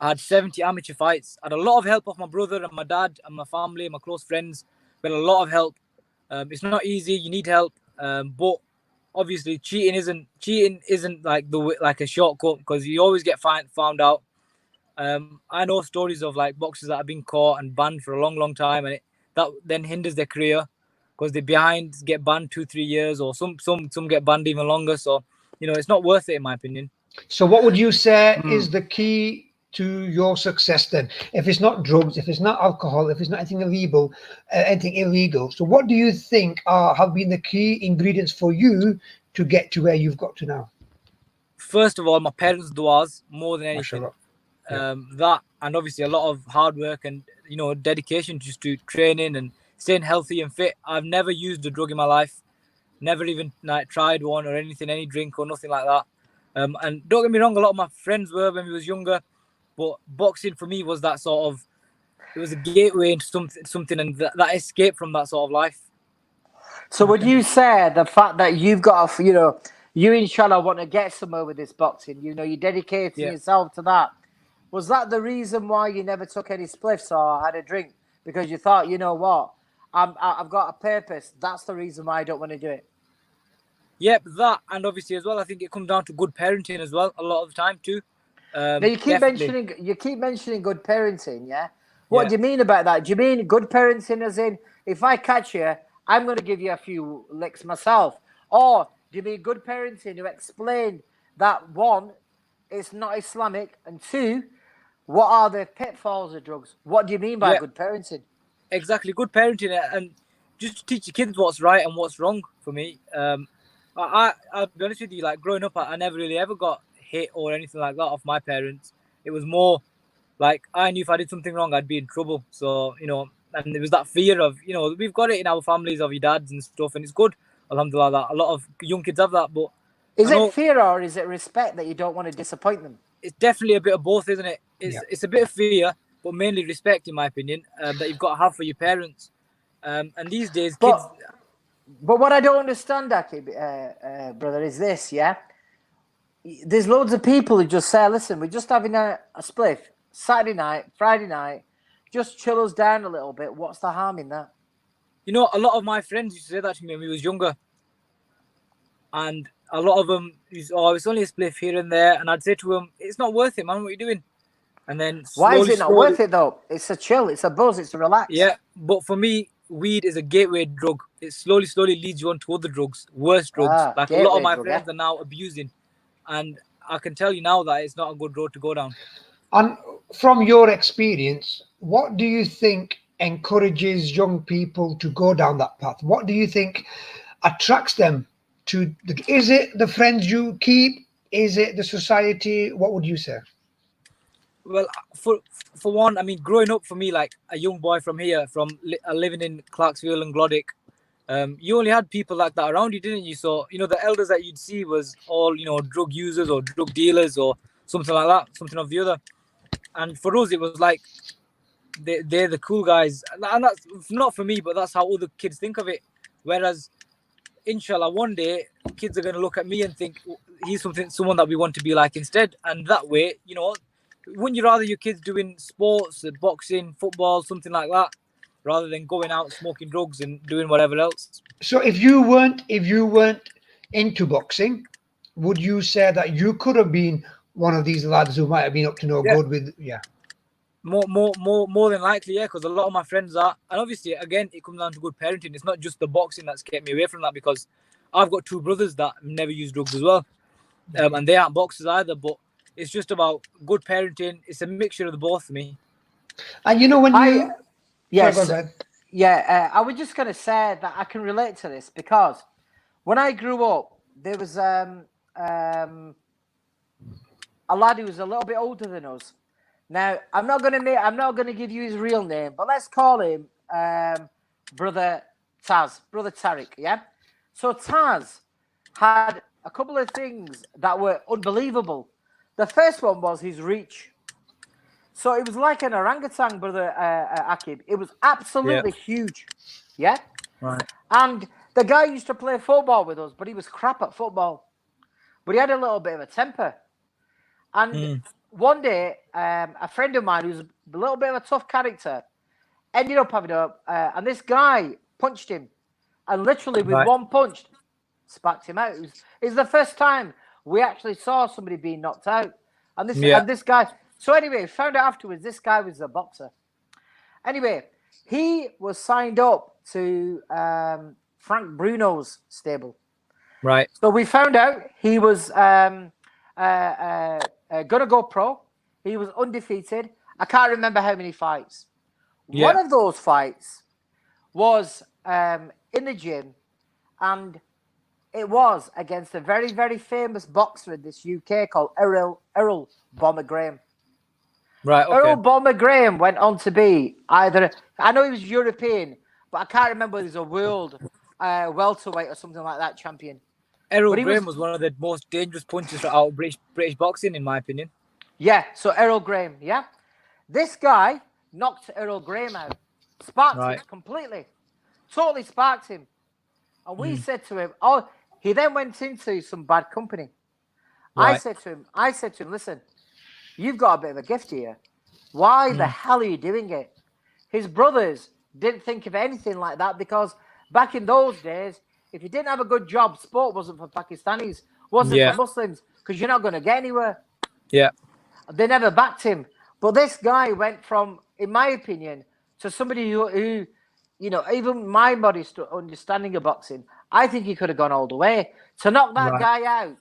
I had 70 amateur fights. I had a lot of help of my brother and my dad and my family, my close friends. We had a lot of help. It's not easy. You need help. But obviously, cheating isn't like a shortcut, because you always get found out. I know stories of like boxers that have been caught and banned for a long, long time, and that then hinders their career, because they're behind, get banned 2-3 years, or some get banned even longer. So it's not worth it, in my opinion. So what would you say is the key to your success then? If it's not drugs, if it's not alcohol, if it's not anything illegal, so what do you think have been the key ingredients for you to get to where you've got to now? First of all, my parents' duas, more than anything. That, and obviously a lot of hard work and dedication just to training and staying healthy and fit. I've never used a drug in my life, never even tried one or anything, any drink or nothing like that. And don't get me wrong, a lot of my friends were when we was younger, but boxing for me was that sort of, it was a gateway into something, and that escape from that sort of life. So would you say the fact that you've got you inshallah want to get somewhere with this boxing, you're dedicating yourself to that, was that the reason why you never took any spliffs or had a drink? Because you thought, what, I've got a purpose, that's the reason why I don't want to do it? Yep, that, and obviously as well, I think it comes down to good parenting as well, a lot of the time too. Now you keep mentioning good parenting, yeah? What do you mean about that? Do you mean good parenting as in, if I catch you, I'm going to give you a few licks myself? Or do you mean good parenting to explain that, one, it's not Islamic, and two, what are the pitfalls of drugs? What do you mean by good parenting? Exactly, good parenting, and just to teach your kids what's right and what's wrong for me. I'll be honest with you, like growing up, I never really ever got hit or anything like that off my parents. It was more like I knew if I did something wrong, I'd be in trouble. So, and there was that fear of, we've got it in our families of your dads and stuff, and it's good, alhamdulillah, that a lot of young kids have that. But is it fear or is it respect that you don't want to disappoint them? It's definitely a bit of both, isn't it? It's a bit of fear, but mainly respect, in my opinion, that you've got to have for your parents. And these days, kids. But what I don't understand, Akib, brother, is this, yeah? There's loads of people who just say, listen, we're just having a spliff, Saturday night, Friday night, just chill us down a little bit. What's the harm in that? A lot of my friends used to say that to me when we was younger. And a lot of them, oh, it's only a spliff here and there. And I'd say to them, it's not worth it, man. What are you doing? And then Why is slowly, it not slowly, worth it though? It's a chill, it's a buzz, it's a relax. yeah. But for me, weed is a gateway drug. It slowly, slowly leads you on to other drugs, worse drugs. Like a lot gateway of my drug, friends are now abusing. And I can tell you now that it's not a good road to go down. And from your experience, what do you think encourages young people to go down that path? What do you think attracts them to is it the friends you keep? Is it the society? What would you say? Well, for one, I mean, growing up for me, like a young boy from here, from living in Clarksville and Glodick, you only had people like that around you, didn't you? So, you know, the elders that you'd see was all, you know, drug users or drug dealers or something like that, something of the other. And for us, it was like they're the cool guys. And that's not for me, but that's how other kids think of it. Whereas, inshallah, one day, kids are going to look at me and think, he's someone that we want to be like instead. And that way, you know, wouldn't you rather your kids doing sports, boxing, football, something like that, rather than going out smoking drugs and doing whatever else? So if you weren't into boxing, would you say that you could have been one of these lads who might have been up to no good with More than likely, yeah, because a lot of my friends are, and obviously, again, it comes down to good parenting. It's not just the boxing that's kept me away from that, because I've got two brothers that never use drugs as well, and they aren't boxers either. But it's just about good parenting. It's a mixture of the both for me. And you know when you yes, Sorry, go ahead. yeah. I was just gonna say that I can relate to this because when I grew up, there was a lad who was a little bit older than us. Now I'm not gonna give you his real name, but let's call him brother Tariq. Yeah. So Taz had a couple of things that were unbelievable. The first one was his reach. So it was like an orangutan, brother Akib. It was absolutely huge. Yeah. Right. And the guy used to play football with us, but he was crap at football. But he had a little bit of a temper. And one day, a friend of mine who's a little bit of a tough character ended up having and this guy punched him. And literally with one punch, sparked him out. It was the first time we actually saw somebody being knocked out. And this guy... So anyway, found out afterwards this guy was a boxer. Anyway, he was signed up to Frank Bruno's stable. Right. So we found out he was gonna go pro. He was undefeated. I can't remember how many fights. Yeah. One of those fights was in the gym, and it was against a very, very famous boxer in this UK called Errol Bomber Graham. Right. Okay. Errol Bomber Graham went on to be either, I know he was European, but I can't remember if he was a world welterweight or something like that champion. Errol Graham was one of the most dangerous punchers out of British boxing, in my opinion. Yeah, so Errol Graham, yeah. This guy knocked Errol Graham out, sparked him completely, totally sparked him. And we said to him, he then went into some bad company. Right. I said to him, listen, you've got a bit of a gift here. Why the hell are you doing it? His brothers didn't think of anything like that because back in those days, if you didn't have a good job, sport wasn't for Pakistanis, wasn't for Muslims, because you're not going to get anywhere. Yeah. They never backed him. But this guy went from, in my opinion, to somebody who you know, even my modest understanding of boxing, I think he could have gone all the way. To knock that guy out,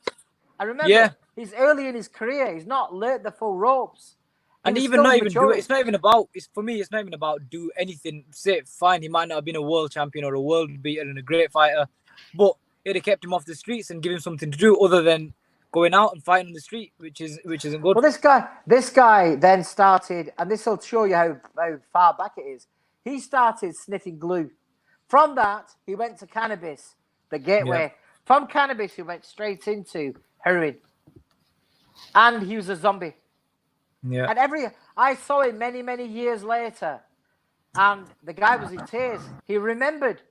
I remember he's early in his career. He's not learnt the full ropes. And even not even do it. It's not even about. For me, it's not even about do anything. Say fine, he might not have been a world champion or a world beater and a great fighter, but it'd have kept him off the streets and give him something to do other than going out and fighting on the street, which isn't good. Well, this guy then started, and this will show you how far back it is. He started sniffing glue. From that, he went to cannabis, the gateway. Yeah. From cannabis, he went straight into heroin, and he was a zombie. Yeah. And I saw him many years later, and the guy was in tears. He remembered.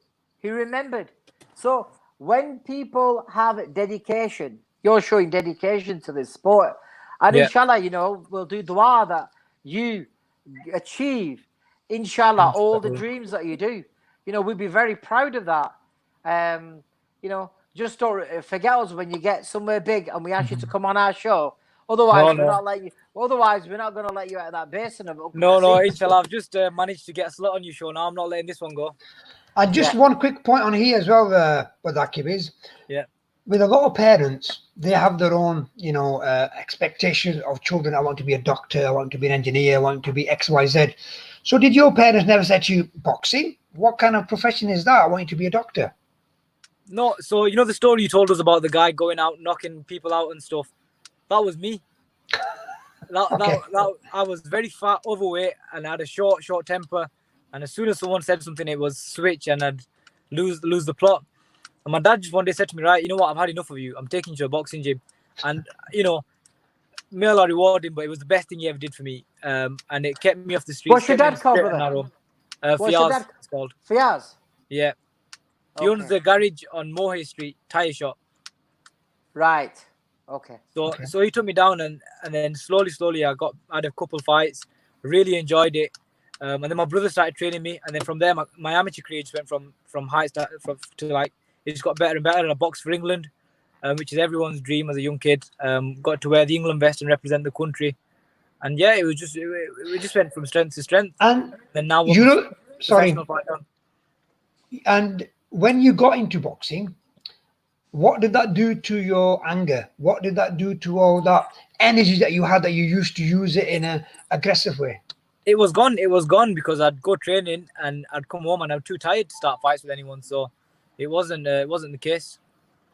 So when people have dedication, you're showing dedication to this sport, and inshallah, you know, we'll do dua that you achieve, inshallah, all the dreams that you do. You know, we'd be very proud of that. You know, just don't forget us when you get somewhere big and we ask you to come on our show. Otherwise, No, we're no. not letting you. Otherwise, we're not going to let you out of that basin of No, inshallah. I've just managed to get a slot on your show now. I'm not letting this one go. And just one quick point on here as well, with Akib is, Yeah. with a lot of parents, they have their own, expectations of children. I want to be a doctor. I want to be an engineer. I want to be X, Y, Z. So did your parents never say to you, boxing? What kind of profession is that? I want you to be a doctor. No, so you know the story you told us about the guy going out knocking people out and stuff. That was me. That I was very fat, overweight, and I had a short temper. And as soon as someone said something, it was switch, and I'd lose the plot. And my dad just one day said to me, right, you know what, I've had enough of you. I'm taking you to a boxing gym. And, may Allah reward him, but it was the best thing he ever did for me. And it kept me off the streets. What's your dad called, brother? What's your Fiaz, dad? it's called. Fiaz? Yeah. He owns the garage on Mohay Street, tyre shop. Right. Okay. So he took me down, and then slowly I had a couple fights, really enjoyed it. And then my brother started training me, and then from there my amateur career just went from heights to like, it just got better and better. And I boxed for England, which is everyone's dream as a young kid. Got to wear the England vest and represent the country, and yeah, it just went from strength to strength. And then now sorry. And when you got into boxing, what did that do to your anger? What did that do to all that energy that you had that you used to use it in an aggressive way? It was gone because I'd go training and I'd come home and I'm too tired to start fights with anyone. So it wasn't the case.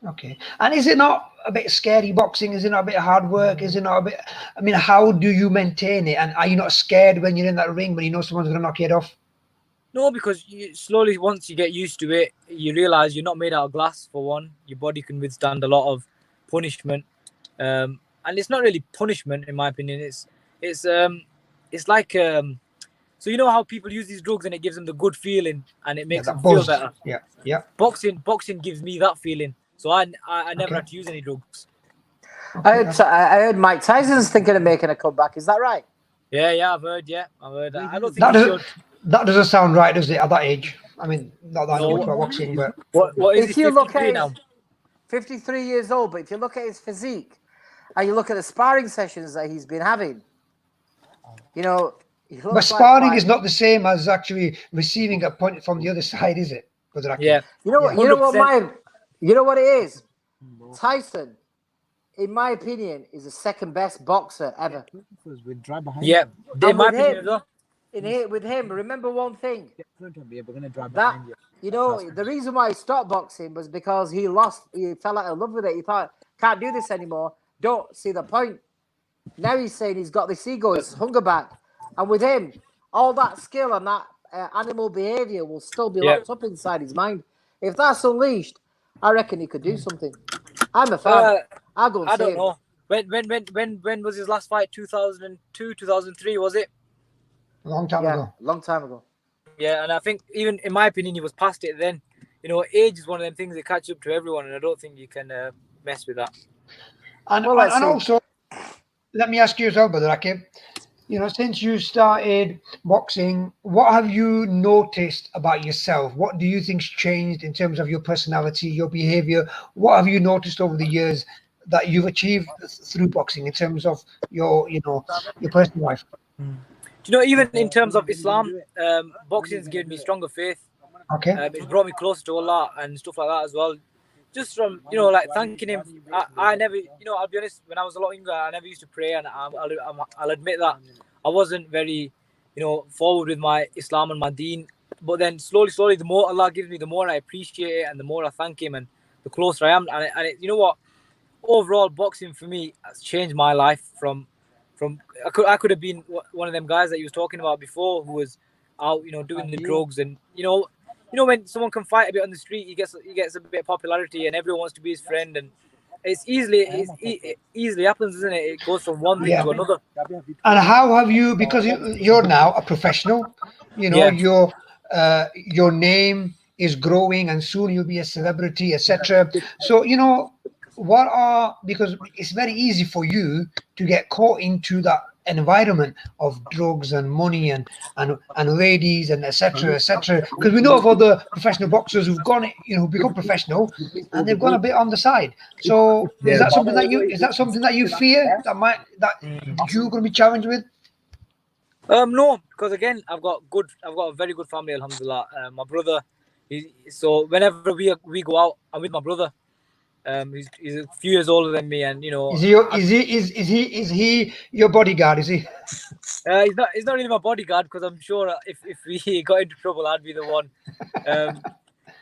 Okay. And is it not a bit scary, boxing? Is it not a bit of hard work? Is it not a bit, I mean, how do you maintain it? And are you not scared when you're in that ring, when you know someone's going to knock your head off? No, because you slowly, once you get used to it, you realize you're not made out of glass, for one. Your body can withstand a lot of punishment. And it's not really punishment, in my opinion. It's like, so you know how people use these drugs and it gives them the good feeling and it makes them feel better. Yeah. Boxing gives me that feeling. So I never had to use any drugs. I heard Mike Tyson's thinking of making a comeback. Is that right? Yeah, I've heard that. I don't think he should. That doesn't sound right, does it, at that age? I mean, not that I know much about boxing, but... What is if you look at now? 53 years old, but if you look at his physique and you look at the sparring sessions that he's been having, but sparring is not the same as actually receiving a punch from the other side, is it? Yeah. You know what it is? Tyson, in my opinion, is the second best boxer ever. Yeah, in my opinion, though. With him, remember one thing. That, the reason why he stopped boxing was because he fell out of love with it. He thought, can't do this anymore. Don't see the point. Now he's saying he's got this ego, his hunger back. And with him, all that skill and that animal behavior will still be locked up inside his mind. If that's unleashed, I reckon he could do something. I'm a fan. I'll go and see him. Know. When was his last fight? 2002, 2003, was it? Long time ago. Yeah, and I think even in my opinion, he was past it then. Age is one of them things that catch up to everyone, and I don't think you can mess with that. And also, let me ask you as well, Brother Akib. Since you started boxing, what have you noticed about yourself? What do you think's changed in terms of your personality, your behavior? What have you noticed over the years that you've achieved through boxing in terms of your personal life? Even in terms of Islam, boxing's given me stronger faith. Okay. It's brought me closer to Allah and stuff like that as well. Just from, like thanking him. I never, I'll be honest, when I was a lot younger, I never used to pray, and I'll admit that I wasn't very, forward with my Islam and my deen. But then slowly, the more Allah gives me, the more I appreciate it and the more I thank him and the closer I am. And you know what? Overall, boxing for me has changed my life from I could have been one of them guys that you was talking about before, who was out, doing the drugs, and when someone can fight a bit on the street, he gets a bit of popularity, and everyone wants to be his friend, and it easily happens, isn't it? It goes from one thing to another. And how have you? Because you're now a professional, your name is growing, and soon you'll be a celebrity, etc. So because it's very easy for you to get caught into that environment of drugs and money and ladies and etc. Because we know of other professional boxers who've gone, who become professional, and they've gone a bit on the side. So is that something that you fear that you're going to be challenged with? No, because again, I've got a very good family, alhamdulillah. My brother, so whenever we go out, I'm with my brother. He's a few years older than me, and Is he your bodyguard? Is he? He's not really my bodyguard, because I'm sure if we got into trouble, I'd be the one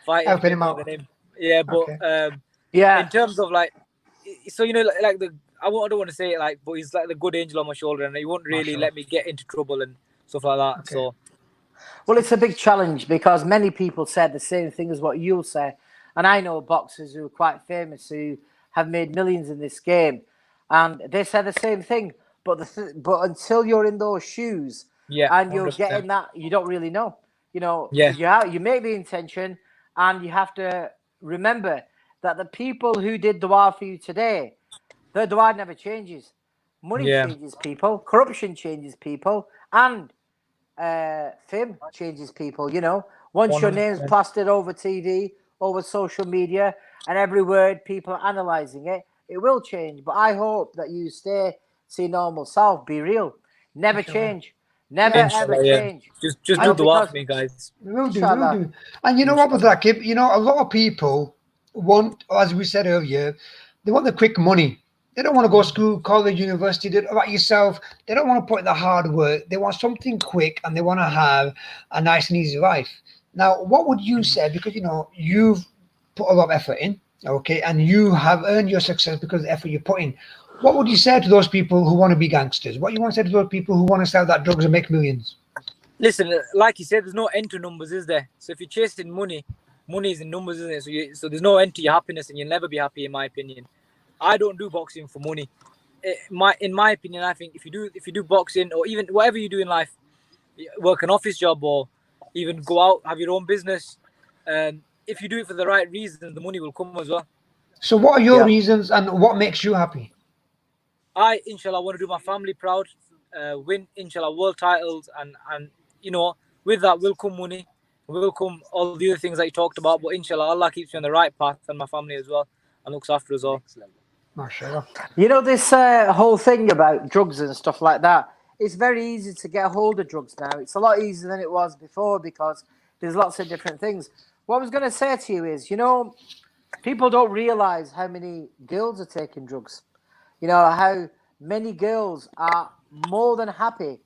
fighting Helping him more out. than him. Yeah, but Okay. Yeah. in terms of like, so like I don't want to say it like, but he's like the good angel on my shoulder, and he won't really let me get into trouble and stuff like that. Okay. So, Well, it's a big challenge because many people said the same thing as what you'll say. And I know boxers who are quite famous who have made millions in this game, and they say the same thing. But but until you're in those shoes yeah, and you're 100%. getting that, you don't really know. Yeah. You make the intention, and you have to remember that the people who did dua for you today, their dua never changes. Money Yeah. changes people, corruption changes people, and fame changes people. Once your name's 100%. plastered over TV, over social media, and every word people are analysing it, it will change. But I hope that you stay to your normal self, be real, never change, never ever Inshallah, yeah. change. Just do dua for me, guys. We will Inshallah. do. And you know what, with that, Kip, a lot of people want, as we said earlier, they want the quick money. They don't want to go to school, college, university. They, like yourself, they don't want to put in the hard work. They want something quick, and they want to have a nice and easy life. Now, what would you say? Because you've put a lot of effort in, okay, and you have earned your success because of the effort you put in. What would you say to those people who want to be gangsters? What you want to say to those people who want to sell that drugs and make millions? Listen, like you said, there's no end to numbers, is there? So if you're chasing money is in numbers, isn't it? So there's no end to your happiness, and you'll never be happy, in my opinion. I don't do boxing for money. In my opinion, I think if you do boxing, or even whatever you do in life, work an office job, or even go out, have your own business, if you do it for the right reasons, the money will come as well. So what are your reasons, and what makes you happy? I, inshallah, want to do my family proud, win, inshallah, world titles, and with that will come money, will come all the other things that you talked about. But inshallah, Allah keeps me on the right path, and my family as well, and looks after us all. MashaAllah. This whole thing about drugs and stuff like that, it's very easy to get a hold of drugs now. It's a lot easier than it was before because there's lots of different things. What I was going to say to you is, people don't realize how many girls are taking drugs. How many girls are more than happy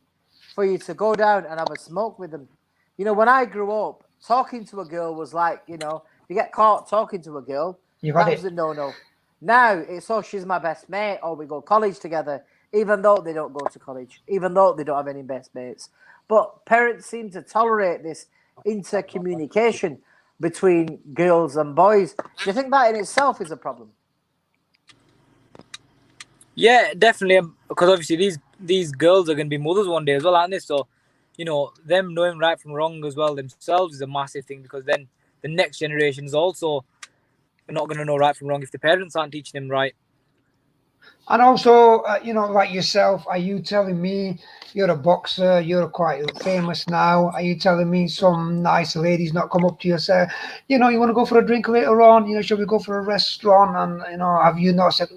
for you to go down and have a smoke with them. When I grew up, talking to a girl was like, you get caught talking to a girl, that was a no-no. Now it's, she's my best mate, or we go college together, even though they don't go to college, even though they don't have any best mates. But parents seem to tolerate this intercommunication between girls and boys. Do you think that in itself is a problem? Yeah, definitely. Because obviously these girls are going to be mothers one day as well, aren't they? So, them knowing right from wrong as well themselves is a massive thing, because then the next generation is also not going to know right from wrong if the parents aren't teaching them right. And also, like yourself, are you telling me you're a boxer, you're quite famous now? Are you telling me some nice ladies not come up to you and say, you want to go for a drink later on? Shall we go for a restaurant? And, have you not said,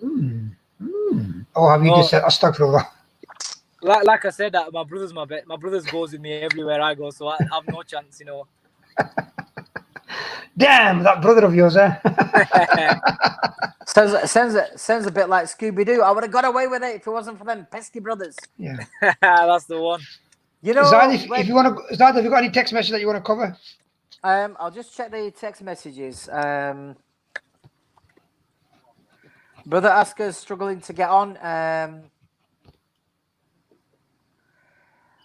or have you just said, astaghfirullah? Like I said, that my brother's my bet. My brother's goes with me everywhere I go, so I have no chance, Damn, that brother of yours, eh? Sounds a bit like Scooby-Doo. I would have got away with it if it wasn't for them pesky brothers. Yeah. That's the one. Zahid, if you want to, Zahid, have you got any text message that you want to cover? I'll just check the text messages. Brother Asghar struggling to get on.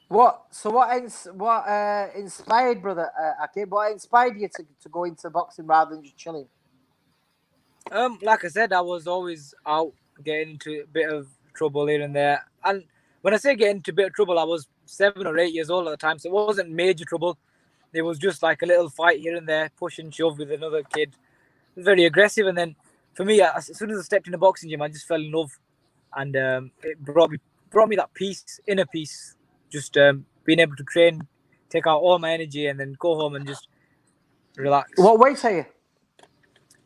What inspired brother Akib? What inspired you to go into boxing rather than just chilling? Like I said, I was always out getting into a bit of trouble here and there. And when I say getting into a bit of trouble, I was 7 or 8 years old at the time, so it wasn't major trouble. It was just like a little fight here and there, push and shove with another kid. It was very aggressive. And then for me, as soon as I stepped in the boxing gym, I just fell in love, and it brought me brought me that peace, inner peace. Just being able to train, take out all my energy, and then go home and just relax. What weight are you?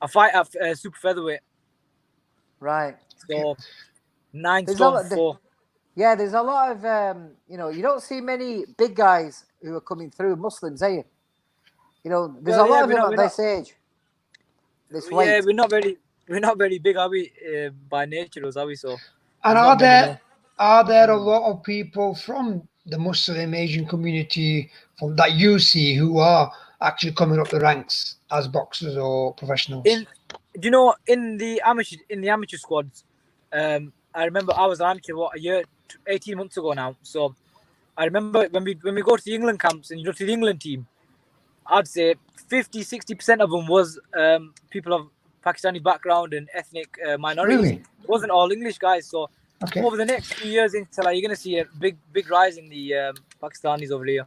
I fight at super featherweight, Right. so 9 There's a stone lot. 4. Yeah, there's a lot of you don't see many big guys who are coming through Muslims, are you? There's a Well, yeah, lot of them at this age, this weight. yeah, we're not very big, are we? By nature, are we? So And there's not many. No. are there a lot of people from the Muslim Asian community from that you see who are actually coming up the ranks as boxers or professionals? Do you know in the amateur squads? I remember I was an amateur 18 months ago now. So I remember when we go to the England camps and you go to the England team, I'd say 50-60% of them was people of Pakistani background and ethnic minorities. Really? It wasn't all English guys. So Okay. over the next few years, inshallah, you're going to see a big rise in the Pakistanis over here.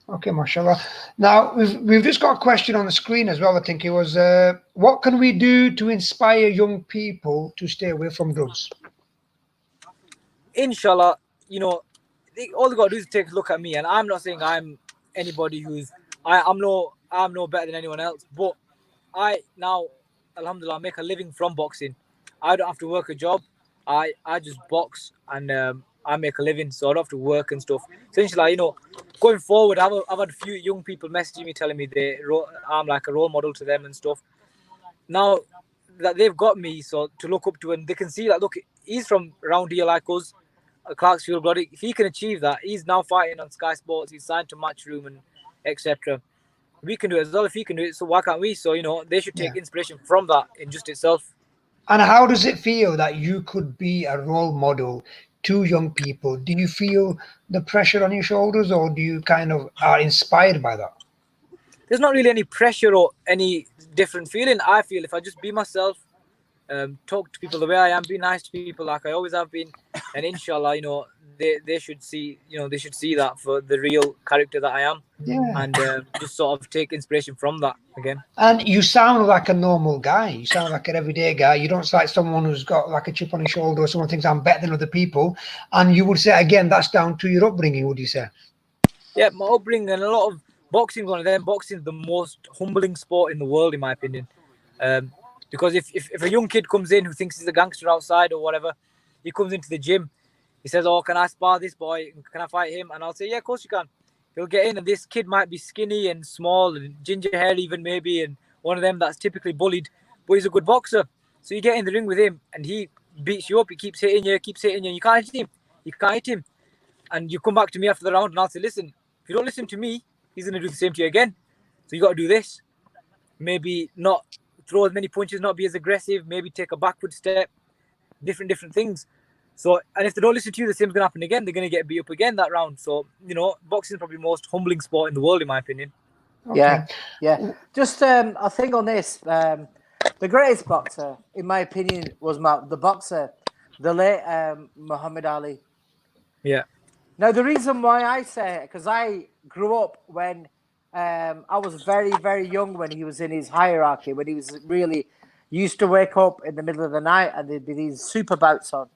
Okay, mashallah. Now we've just got a question on the screen as well. I think it was, what can we do to inspire young people to stay away from drugs? Inshallah, all they got to do is take a look at me, and I'm not saying I'm anybody who's I'm no better than anyone else, but I now, alhamdulillah, make a living from boxing. I don't have to work a job. I just box and I make a living, so I don't have to work and stuff. So inshallah, going forward, I've had a few young people messaging me telling me I'm like a role model to them and stuff. Now that they've got me, so to look up to, and they can see that, look, he's from around here like us, Clarksfield bloody. If he can achieve that, he's now fighting on Sky Sports. He's signed to Matchroom and etc. We can do it as well if he can do it. So why can't we? So they should take inspiration from that in just itself. And how does it feel that you could be a role model to young people? Do you feel the pressure on your shoulders, or do you kind of are inspired by that? There's not really any pressure or any different feeling. I feel if I just be myself, talk to people the way I am, be nice to people like I always have been, and inshallah, they should see, they should see that for the real character that I am, and just sort of take inspiration from that again. And you sound like a normal guy. You sound like an everyday guy. You don't sound like someone who's got like a chip on his shoulder, or someone thinks I'm better than other people. And you would say, again, that's down to your upbringing, would you say? Yeah, my upbringing and a lot of boxing, one of them. Boxing is the most humbling sport in the world, in my opinion. Because if a young kid comes in who thinks he's a gangster outside or whatever, he comes into the gym, he says, "Oh, can I spar this boy? Can I fight him?" And I'll say, "Yeah, of course you can." He'll get in, and this kid might be skinny and small and ginger hair even maybe, and one of them that's typically bullied, but he's a good boxer. So you get in the ring with him, and he beats you up. He keeps hitting you. You can't hit him. And you come back to me after the round, and I'll say, "Listen, if you don't listen to me, he's going to do the same to you again. So you got to do this. Maybe not throw as many punches, not be as aggressive, maybe take a backward step, different things." So, and if they don't listen to you, the same's going to happen again. They're going to get beat up again that round. So, boxing is probably the most humbling sport in the world, in my opinion. Okay. Yeah. Just a thing on this. The greatest boxer, in my opinion, was the late Muhammad Ali. Yeah. Now, the reason why I say it, because I grew up when I was very, very young when he was in his hierarchy, when he was really used to wake up in the middle of the night and there'd be these super bouts on.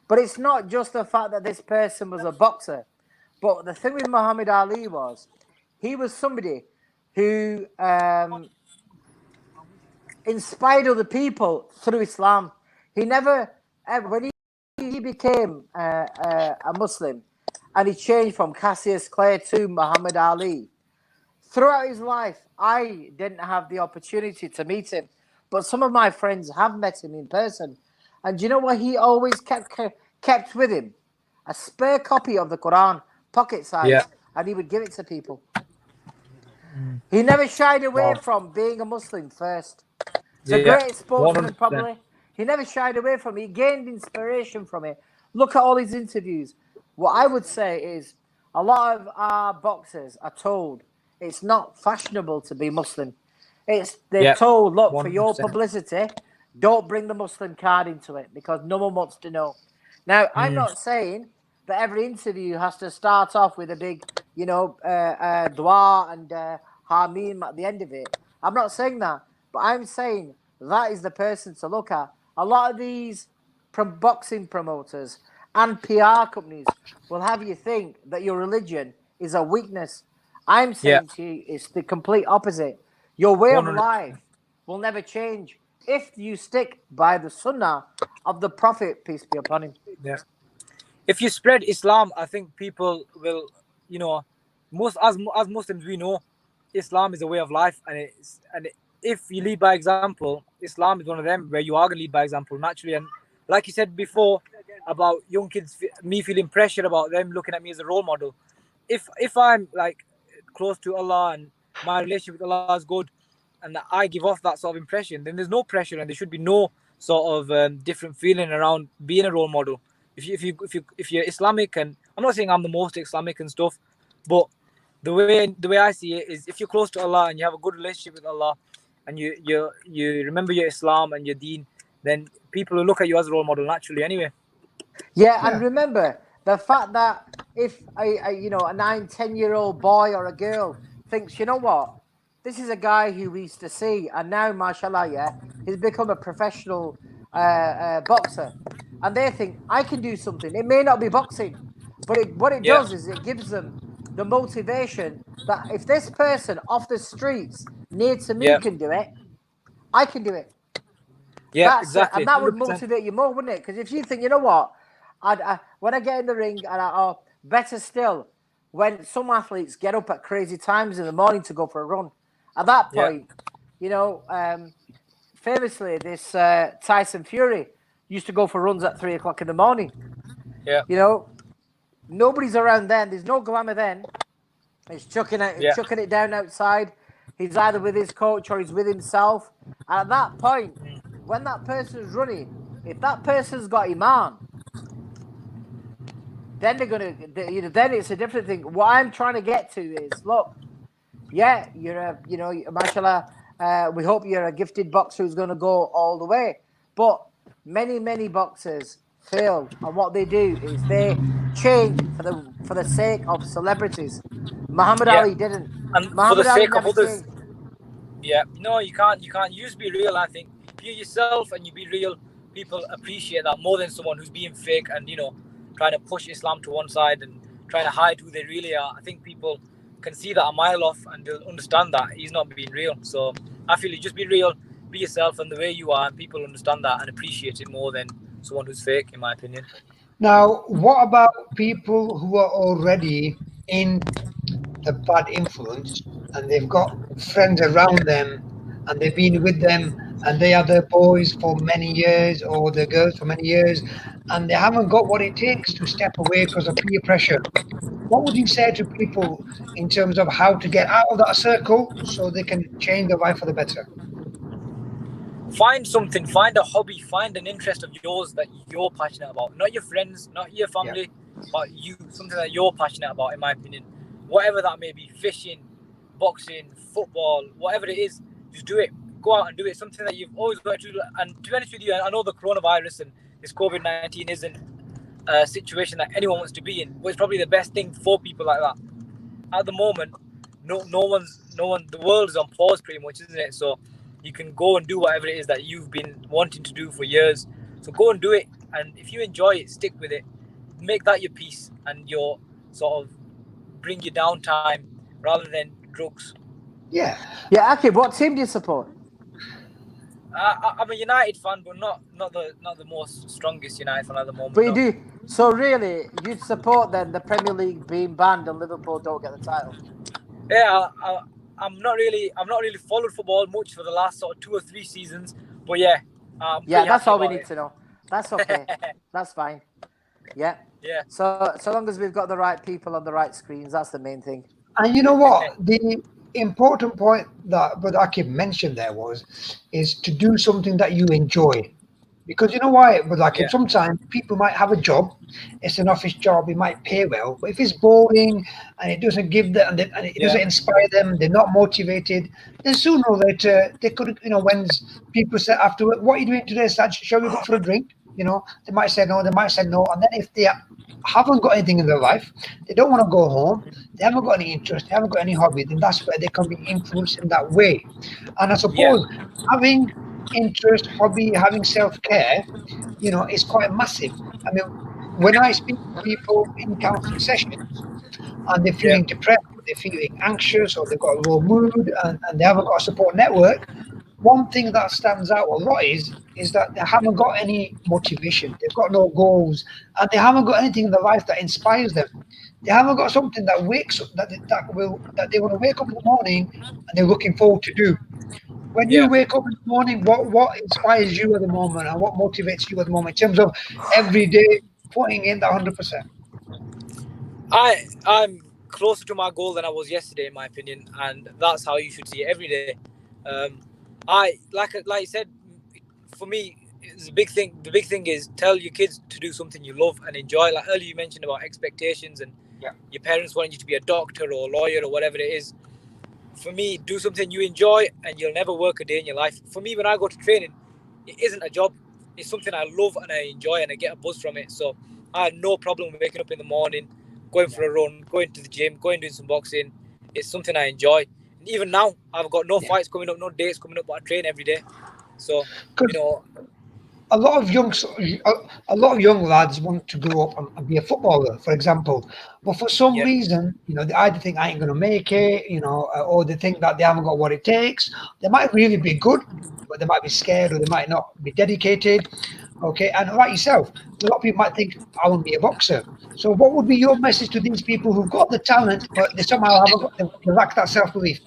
But it's not just the fact that this person was a boxer. But the thing with Muhammad Ali was he was somebody who inspired other people through Islam. He never, when he became a Muslim and he changed from Cassius Clay to Muhammad Ali, throughout his life, I didn't have the opportunity to meet him. But some of my friends have met him in person. And do you know what he always kept with him? A spare copy of the Quran, pocket size, and he would give it to people. He never shied away from being a Muslim first. He's a great sportsman, 100%. Probably. He never shied away from it. He gained inspiration from it. Look at all his interviews. What I would say is a lot of our boxers are told it's not fashionable to be Muslim. They're told, look, 100%. For your publicity, don't bring the Muslim card into it because no one wants to know. Now, I'm not saying that every interview has to start off with a big, dua and Hamim at the end of it. I'm not saying that, but I'm saying that is the person to look at. A lot of these boxing promoters and PR companies will have you think that your religion is a weakness. I'm saying to you, it's the complete opposite. Your way of 100%. life will never change if you stick by the sunnah of the Prophet, peace be upon him. Yeah. If you spread Islam, I think people will, you know, as Muslims we know, Islam is a way of life, and if you lead by example, Islam is one of them where you are going to lead by example naturally. And like you said before about young kids, me feeling pressure about them looking at me as a role model. If I'm like close to Allah and my relationship with Allah is good, and that I give off that sort of impression, then there's no pressure and there should be no sort of different feeling around being a role model. If you're Islamic, and I'm not saying I'm the most Islamic and stuff, but the way I see it is, if you're close to Allah and you have a good relationship with Allah, and you remember your Islam and your Deen, then people will look at you as a role model naturally anyway. Yeah, and remember the fact that if a 9, 10-year-old boy or a girl thinks, you know what, this is a guy who we used to see, and now, mashallah, yeah, he's become a professional boxer, and they think I can do something. It may not be boxing, but what it does is it gives them the motivation that if this person off the streets near to me can do it, I can do it. Yeah, That's exactly. it. And that would 100%. motivate you more, wouldn't it? Because if you think, you know what, when I get in the ring, or better still, when some athletes get up at crazy times in the morning to go for a run, at that point, famously, this Tyson Fury used to go for runs at 3 o'clock in the morning. Yeah. You know, nobody's around then. There's no glamour then. He's chucking it down outside. He's either with his coach or he's with himself. And at that point, when that person's running, if that person's got Iman, then they're gonna, then it's a different thing. What I'm trying to get to is, look, yeah, mashallah, we hope you're a gifted boxer who's going to go all the way. But many boxers fail, and what they do is they change for the sake of celebrities. Muhammad Ali didn't. And Muhammad for the Ali sake of never others. changed. Yeah, no, you can't. You just be real. I think if you're yourself and you be real, people appreciate that more than someone who's being fake and trying to push Islam to one side and trying to hide who they really are. I think people can see that a mile off and they'll understand that he's not being real. So I feel you just be real, be yourself, and the way you are, and people understand that and appreciate it more than someone who's fake, in my opinion. Now, what about people who are already in the bad influence and they've got friends around them and they've been with them and they are their boys for many years or their girls for many years and they haven't got what it takes to step away because of peer pressure? What would you say to people in terms of how to get out of that circle so they can change their life for the better? Find something, find a hobby, find an interest of yours that you're passionate about. Not your friends, not your family, but you, something that you're passionate about, in my opinion. Whatever that may be, fishing, boxing, football, whatever it is, just do it. Go out and do it. Something that you've always wanted to do. And to be honest with you, I know the coronavirus and this COVID-19 isn't a situation that anyone wants to be in, but it's probably the best thing for people like that. At the moment, no one, the world is on pause pretty much, isn't it? So you can go and do whatever it is that you've been wanting to do for years. So go and do it. And if you enjoy it, stick with it. Make that your peace and your sort of bring your downtime rather than drugs. Yeah. Yeah, Akib, what team do you support? I'm a United fan, but not the most strongest United fan at the moment. But you do. So really, you'd support then the Premier League being banned and Liverpool don't get the title? Yeah, I'm not really followed football much for the last sort of 2 or 3 seasons, but yeah. That's all we need to know. That's okay. That's fine. Yeah. Yeah. So long as we've got the right people on the right screens, that's the main thing. And you know what? The important point that Brother Akib mentioned there is to do something that you enjoy. Because you know why, Brother Akib, sometimes people might have a job, it's an office job, it might pay well, but if it's boring and it doesn't give them, and it doesn't inspire them, they're not motivated, then sooner or later they could, when people say afterward, what are you doing today, Saj? Shall we go for a drink? They might say no, and then if they haven't got anything in their life, they don't want to go home, they haven't got any interest, they haven't got any hobby, then that's where they can be influenced in that way. And I suppose having interest, hobby, having self-care, is quite massive. I mean, when I speak to people in counseling sessions and they're Yeah. feeling depressed, or they're feeling anxious, or they've got a low mood, and they haven't got a support network, one thing that stands out a lot is that they haven't got any motivation. They've got no goals, and they haven't got anything in their life that inspires them. They haven't got something that wakes up that they want to wake up in the morning and they're looking forward to do. When you Yeah. wake up in the morning, what inspires you at the moment and what motivates you at the moment in terms of every day putting in that 100%? I'm closer to my goal than I was yesterday, in my opinion, and that's how you should see it every day. Um, I like you said, for me, it's a big thing. The big thing is tell your kids to do something you love and enjoy. Like earlier, you mentioned about expectations and Yeah. your parents wanting you to be a doctor or a lawyer or whatever it is. For me, do something you enjoy, and you'll never work a day in your life. For me, when I go to training, it isn't a job. It's something I love and I enjoy, and I get a buzz from it. So I have no problem waking up in the morning, going for a run, going to the gym, going doing some boxing. It's something I enjoy. And even now, I've got no Yeah. fights coming up, no dates coming up, but I train every day. So you Because know, a lot of a lot of young lads want to grow up and be a footballer, for example. But for some yeah, reason, they either think I ain't gonna make it, or they think that they haven't got what it takes. They might really be good, but they might be scared or they might not be dedicated. Okay, and like yourself, a lot of people might think I want to be a boxer. So, what would be your message to these people who've got the talent, but they somehow haven't got they lack that self belief?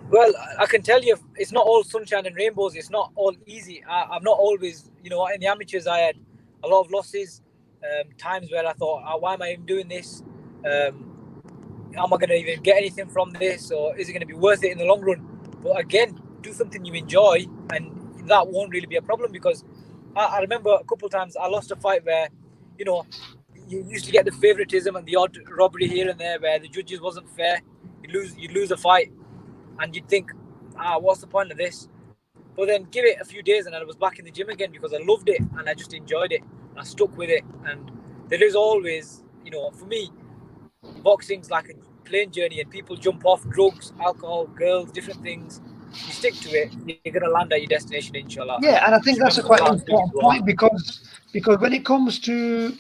well, I can tell you, it's not all sunshine and rainbows. It's not all easy. I'm not always, in the amateurs, I had a lot of losses, times where I thought, why am I even doing this? Am I going to even get anything from this, or is it going to be worth it in the long run? But again, do something you enjoy, and that won't really be a problem, because I remember a couple of times I lost a fight where, you know, you used to get the favoritism and the odd robbery here and there where the judges wasn't fair. You lose a fight, and you'd think, what's the point of this? But then give it a few days, and I was back in the gym again because I loved it and I just enjoyed it. I stuck with it, and there is always, for me, boxing's like a plane journey, and people jump off drugs, alcohol, girls, different things. You stick to it, you're gonna land at your destination, inshallah. And Yeah, and I just think that's remember a the quite last thing important you are. point because when it comes to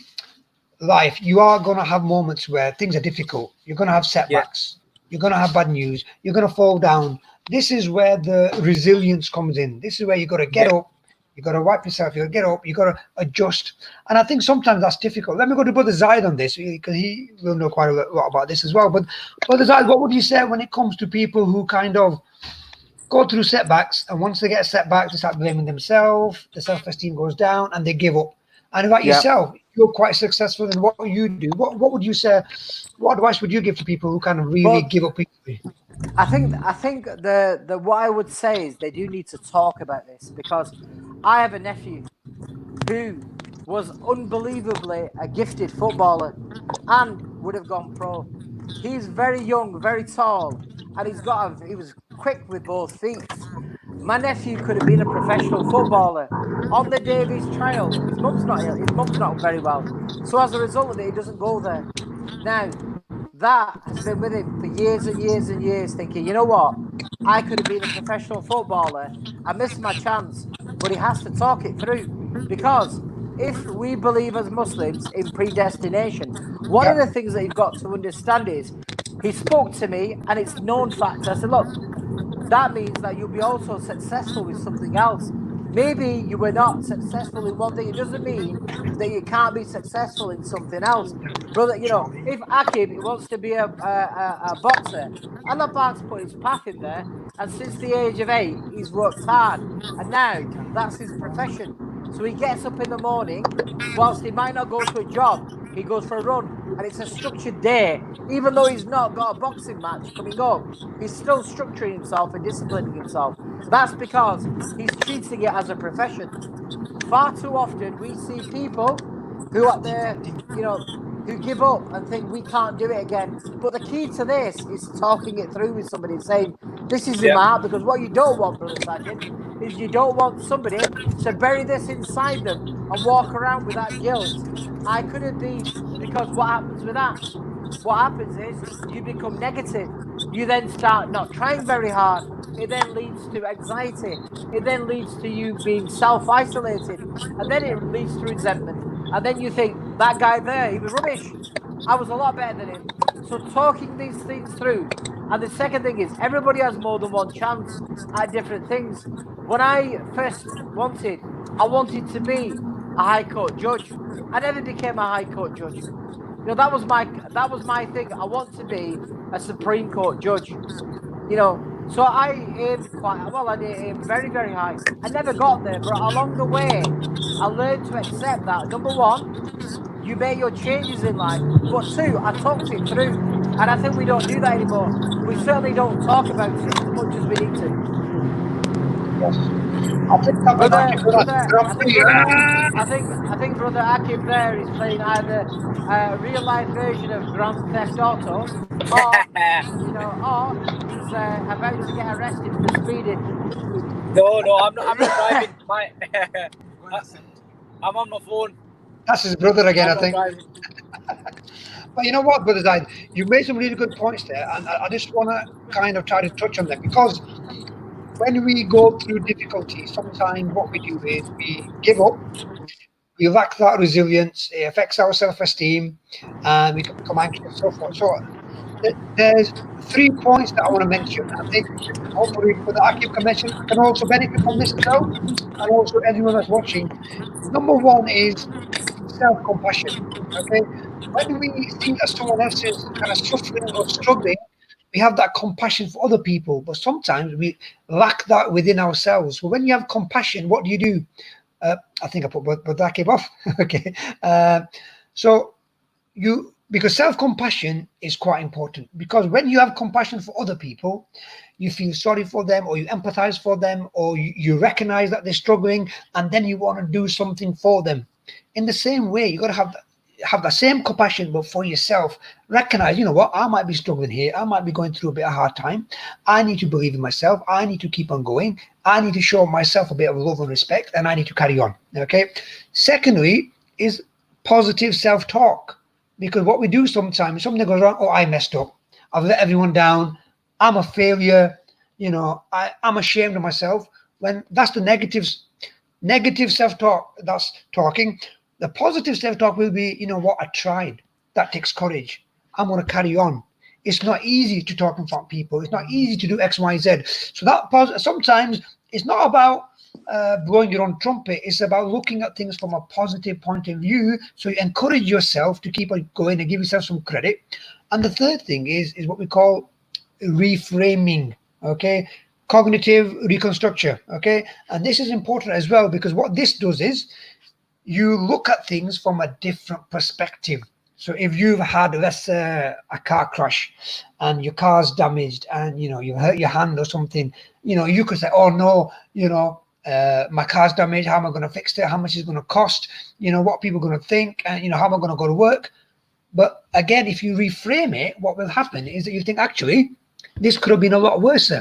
life, you are going to have moments where things are difficult. You're going to have Yeah, setbacks. You're going to have bad news. You're going to fall down. This is where the resilience comes in. This is where you got to get yeah, up. You got to wipe yourself. You got to get up. You got to adjust. And I think sometimes that's difficult. Let me go to Brother Zahid on this because he will know quite a lot about this as well. But Brother Zahid, what would you say when it comes to people who kind of go through setbacks, and once they get a setback, they start blaming themselves, the self-esteem goes down, and they give up. And like Yeah. yourself, you're quite successful in what you do. What would you say? What advice would you give to people who kind of really Well, give up easily? I think the what I would say is they do need to talk about this, because I have a nephew who was unbelievably a gifted footballer and would have gone pro. He's very young, very tall, and he was quick with both feet. My nephew could have been a professional footballer. On the day of his trial, his mum's not ill, his mum's not very well. So as a result of it, he doesn't go there. Now, that has been with him for years and years and years, thinking, you know what? I could have been a professional footballer. I missed my chance. But he has to talk it through, because if we believe as Muslims in predestination, one of Yeah, the things that you've got to understand is he spoke to me and it's known fact. I said, look, that means that you'll be also successful with something else. Maybe you were not successful in one thing. It doesn't mean that you can't be successful in something else. Brother, if Akib wants to be a boxer, Allah Pak's put his path in there. And since the age of 8, he's worked hard. And now that's his profession. So he gets up in the morning, whilst he might not go to a job, he goes for a run. And it's a structured day. Even though he's not got a boxing match coming up, he's still structuring himself and disciplining himself. That's because he's treating it as a profession. Far too often we see people who are there, who give up and think we can't do it again. But the key to this is talking it through with somebody and saying, this is in yeah, my heart, because what you don't want, Brother Sajid, is you don't want somebody to bury this inside them and walk around with that guilt. I couldn't be, because what happens with that? What happens is you become negative. You then start not trying very hard. It then leads to anxiety. It then leads to you being self isolated. And then it leads to resentment. And then you think, that guy there, he was rubbish. I was a lot better than him. So talking these things through. And the second thing is, everybody has more than one chance at different things. When I first I wanted to be a high court judge. I never became a high court judge. You know, that was my thing. I want to be a Supreme Court judge. You know, so I aimed quite well. I aimed very, very high. I never got there, but along the way, I learned to accept that. Number one, you make your changes in life, but two, I talked it through, and I think we don't do that anymore. We certainly don't talk about it as much as we need to. Yes. I think that was actually good. I think brother Akib there is playing either a real life version of Grand Theft Auto, or or he's about to get arrested for speeding. No, I'm not driving. I'm on my phone. That's his brother again, I think. Driving. But you know what, Brother Zaid, you made some really good points there, and I just want to kind of try to touch on them, because when we go through difficulties, sometimes what we do is we give up, we lack that resilience, it affects our self-esteem, and we can become anxious and so forth. So there's 3 points that I want to mention. I think hopefully Brother Akib can also benefit from this as well, and also anyone that's watching. Number one is self-compassion. Okay, when we see that someone else is kind of suffering or struggling, we have that compassion for other people, but sometimes we lack that within ourselves. So when you have compassion, what do? I think I put Badakib off. Okay, so because self-compassion is quite important, because when you have compassion for other people, you feel sorry for them, or you empathize for them, or you recognize that they're struggling, and then you want to do something for them. In the same way, you got to have the same compassion, but for yourself. Recognize, you know what, I might be struggling here, I might be going through a bit of hard time. I need to believe in myself, I need to keep on going, I need to show myself a bit of love and respect, and I need to carry on. Okay. Secondly is positive self-talk, because what we do sometimes, something goes wrong, oh, I messed up, I've let everyone down, I'm a failure, I'm ashamed of myself. When that's the negative self-talk, that's talking. The positive self-talk will be, you know what, I tried. That takes courage. I'm going to carry on. It's not easy to talk in front of people. It's not easy to do X, Y, Z. So sometimes it's not about blowing your own trumpet. It's about looking at things from a positive point of view. So you encourage yourself to keep on going and give yourself some credit. And the third thing is what we call reframing. Okay, cognitive reconstruction. Okay, and this is important as well, because what this does is you look at things from a different perspective. So if you've had, let's say, a car crash and your car's damaged, and you hurt your hand or something, you could say, oh no, my car's damaged, how am I going to fix it, how much is it going to cost, what are people going to think, and how am I going to go to work? But again, if you reframe it, what will happen is that you think, actually, this could have been a lot worse.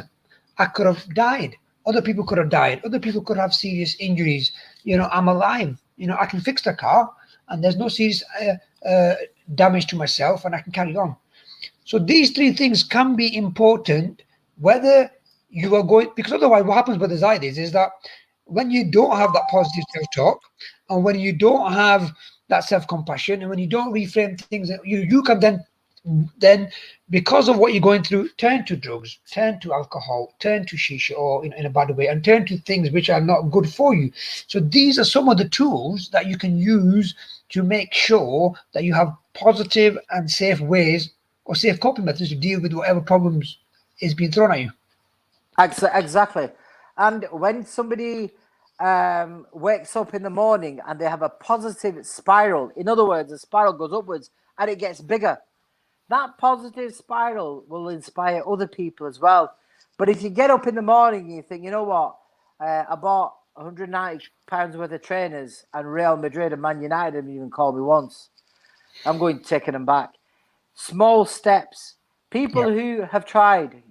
I could have died. Other people could have died. Other people could have serious injuries. I'm alive. I can fix the car, and there's no serious damage to myself, and I can carry on. So these 3 things can be important, whether you are going, because otherwise what happens with the Zahid is that when you don't have that positive self-talk, and when you don't have that self-compassion, and when you don't reframe things, you can then because of what you're going through, turn to drugs, turn to alcohol, turn to shisha, or in a bad way, and turn to things which are not good for you. So these are some of the tools that you can use to make sure that you have positive and safe ways, or safe coping methods, to deal with whatever problems is being thrown at you. Exactly. And when somebody wakes up in the morning and they have a positive spiral, in other words, the spiral goes upwards and it gets bigger, that positive spiral will inspire other people as well. But if you get up in the morning and you think, you know what, I bought £190 worth of trainers, and Real Madrid and Man United haven't even called me once, I'm going to take them back. Small steps. People who have tried,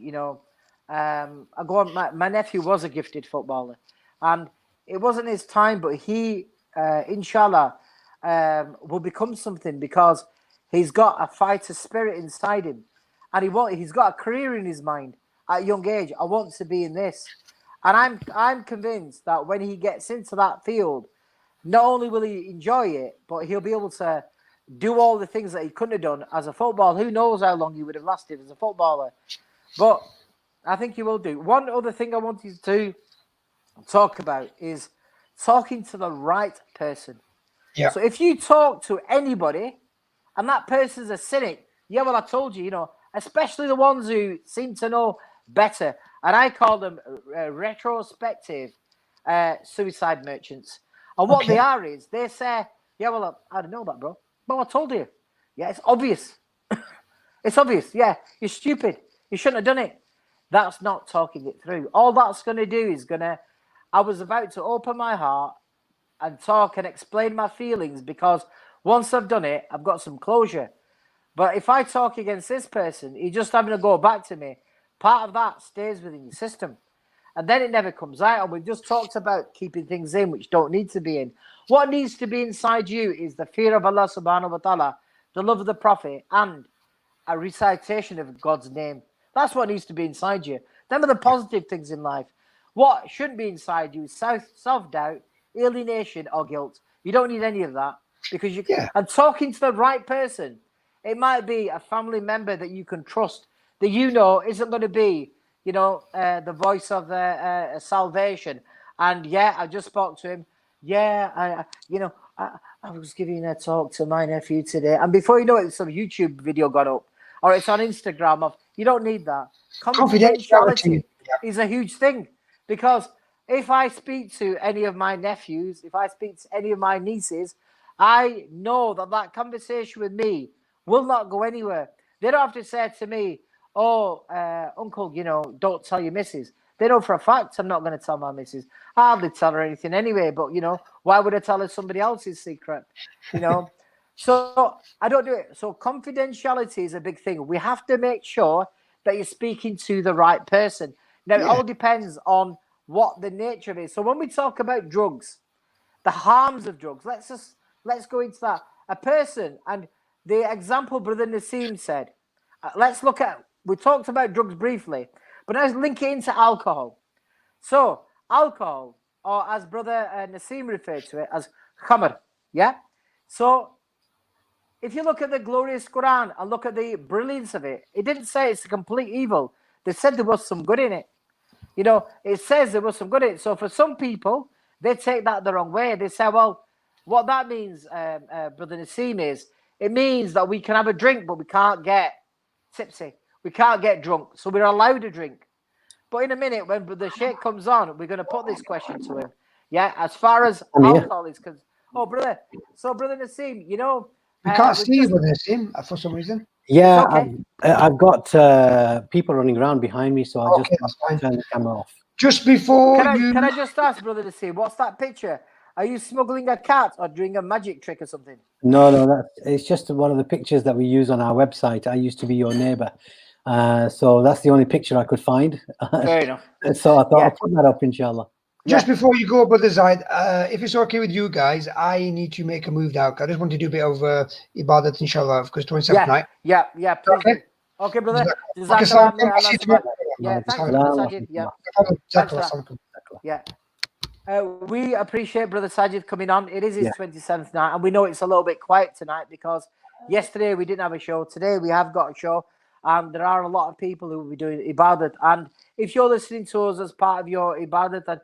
my nephew was a gifted footballer, and it wasn't his time, but he, inshallah, will become something, because he's got a fighter spirit inside him, and he's got a career in his mind at a young age. I want to be in this, and I'm convinced that when he gets into that field, not only will he enjoy it, but he'll be able to do all the things that he couldn't have done as a footballer. Who knows how long he would have lasted as a footballer? But I think he will do. One other thing I wanted to talk about is talking to the right person. Yeah. So if you talk to anybody and that person's a cynic, yeah, well, I told you, especially the ones who seem to know better. And I call them retrospective suicide merchants. And what they are is they say, yeah, well, I don't know that, bro. Well, I told you. Yeah, it's obvious. It's obvious. Yeah, you're stupid. You shouldn't have done it. That's not talking it through. All that's going to do is I was about to open my heart and talk and explain my feelings, because once I've done it, I've got some closure. But if I talk against this person, he's just having to go back to me. Part of that stays within your system. And then it never comes out. And we've just talked about keeping things in which don't need to be in. What needs to be inside you is the fear of Allah subhanahu wa ta'ala, the love of the Prophet, and a recitation of God's name. That's what needs to be inside you. Them are the positive things in life. What shouldn't be inside you is self-doubt, alienation, or guilt. You don't need any of that, because you and talking to the right person. It might be a family member that you can trust, that isn't going to be, the voice of salvation. And I just spoke to him. I was giving a talk to my nephew today, and before you know it, some YouTube video got up, or it's on Instagram. You don't need that. Confidentiality is a huge thing, because if I speak to any of my nephews, if I speak to any of my nieces, I know that conversation with me will not go anywhere. They don't have to say to me, "Oh, uncle, don't tell your missus." They know for a fact I'm not going to tell my missus. I hardly tell her anything anyway, but, why would I tell her somebody else's secret? So I don't do it. So confidentiality is a big thing. We have to make sure that you're speaking to the right person. Now, it all depends on what the nature is. So when we talk about drugs, the harms of drugs, let's go into that. A person, and the example Brother Nasim said, we talked about drugs briefly, but let's link it into alcohol. So alcohol, or as Brother Nasim referred to it as khamr, yeah? So if you look at the glorious Quran and look at the brilliance of it, it didn't say it's a complete evil. They said there was some good in it. It says there was some good in it. So for some people, they take that the wrong way. They say, well, what that means, Brother Nasim, is it means that we can have a drink, but we can't get tipsy. We can't get drunk. So we're allowed to drink. But in a minute, when the Sheikh comes on, we're going to put this question to him. Yeah, as far as alcohol is concerned. Oh, brother. So, Brother Nasim, we can't see you, Brother Nasim, for some reason. Yeah, okay. I've got people running around behind me, so I'll just turn the camera off. Just before Can I just ask, Brother Nasim, what's that picture? Are you smuggling a cat or doing a magic trick or something? No, it's just one of the pictures that we use on our website. I used to be your neighbor. So that's the only picture I could find. Fair enough. So I thought I'll put that up, inshallah. Just before you go, Brother Zahid, if it's okay with you guys, I need to make a move now. I just want to do a bit of ibadat, inshallah, because 27th night. Yeah, please. Okay. Okay, brother. Okay, thanks, Brother Sajid. We appreciate Brother Sajid coming on. It is his 27th night, and we know it's a little bit quiet tonight because yesterday we didn't have a show. Today we have got a show, and there are a lot of people who will be doing ibadat. And if you're listening to us as part of your ibadat,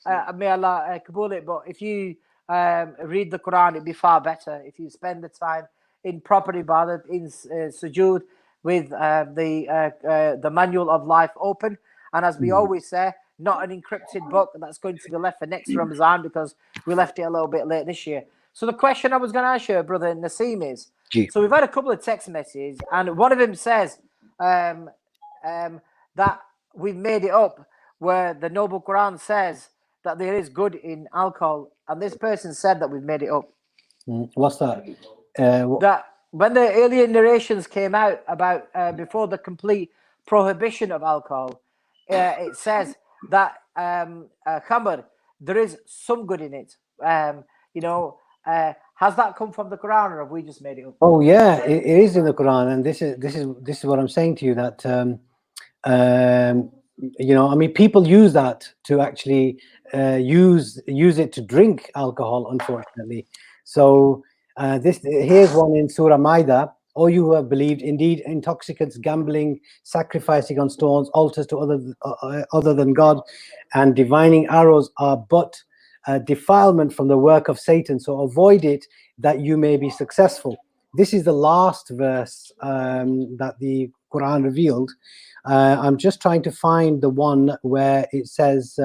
and may Allah kabul it, but if you read the Quran, it'd be far better if you spend the time in proper ibadat, in sujood, with the manual of life open. And as we always say, not an encrypted book that's going to be left for next Ramadan, because we left it a little bit late this year. So the question I was going to ask you, Brother Nasim, is, so we've had a couple of text messages, and one of them says that we've made it up, where the Noble Quran says that there is good in alcohol, and this person said that we've made it up. What's that? That when the earlier narrations came out about before the complete prohibition of alcohol, it says that khamr, there is some good in it. Has that come from the Quran, or have we just made it up? Oh yeah, it is in the Quran, and this is what I'm saying to you, that you know, I mean, people use that to actually use it to drink alcohol, unfortunately. So this here's one in Surah Maida. "O you who have believed, indeed intoxicants, gambling, sacrificing on stones, altars to other than God, and divining arrows are but defilement from the work of Satan. So avoid it, that you may be successful." This is the last verse that the Quran revealed. I'm just trying to find the one where it says,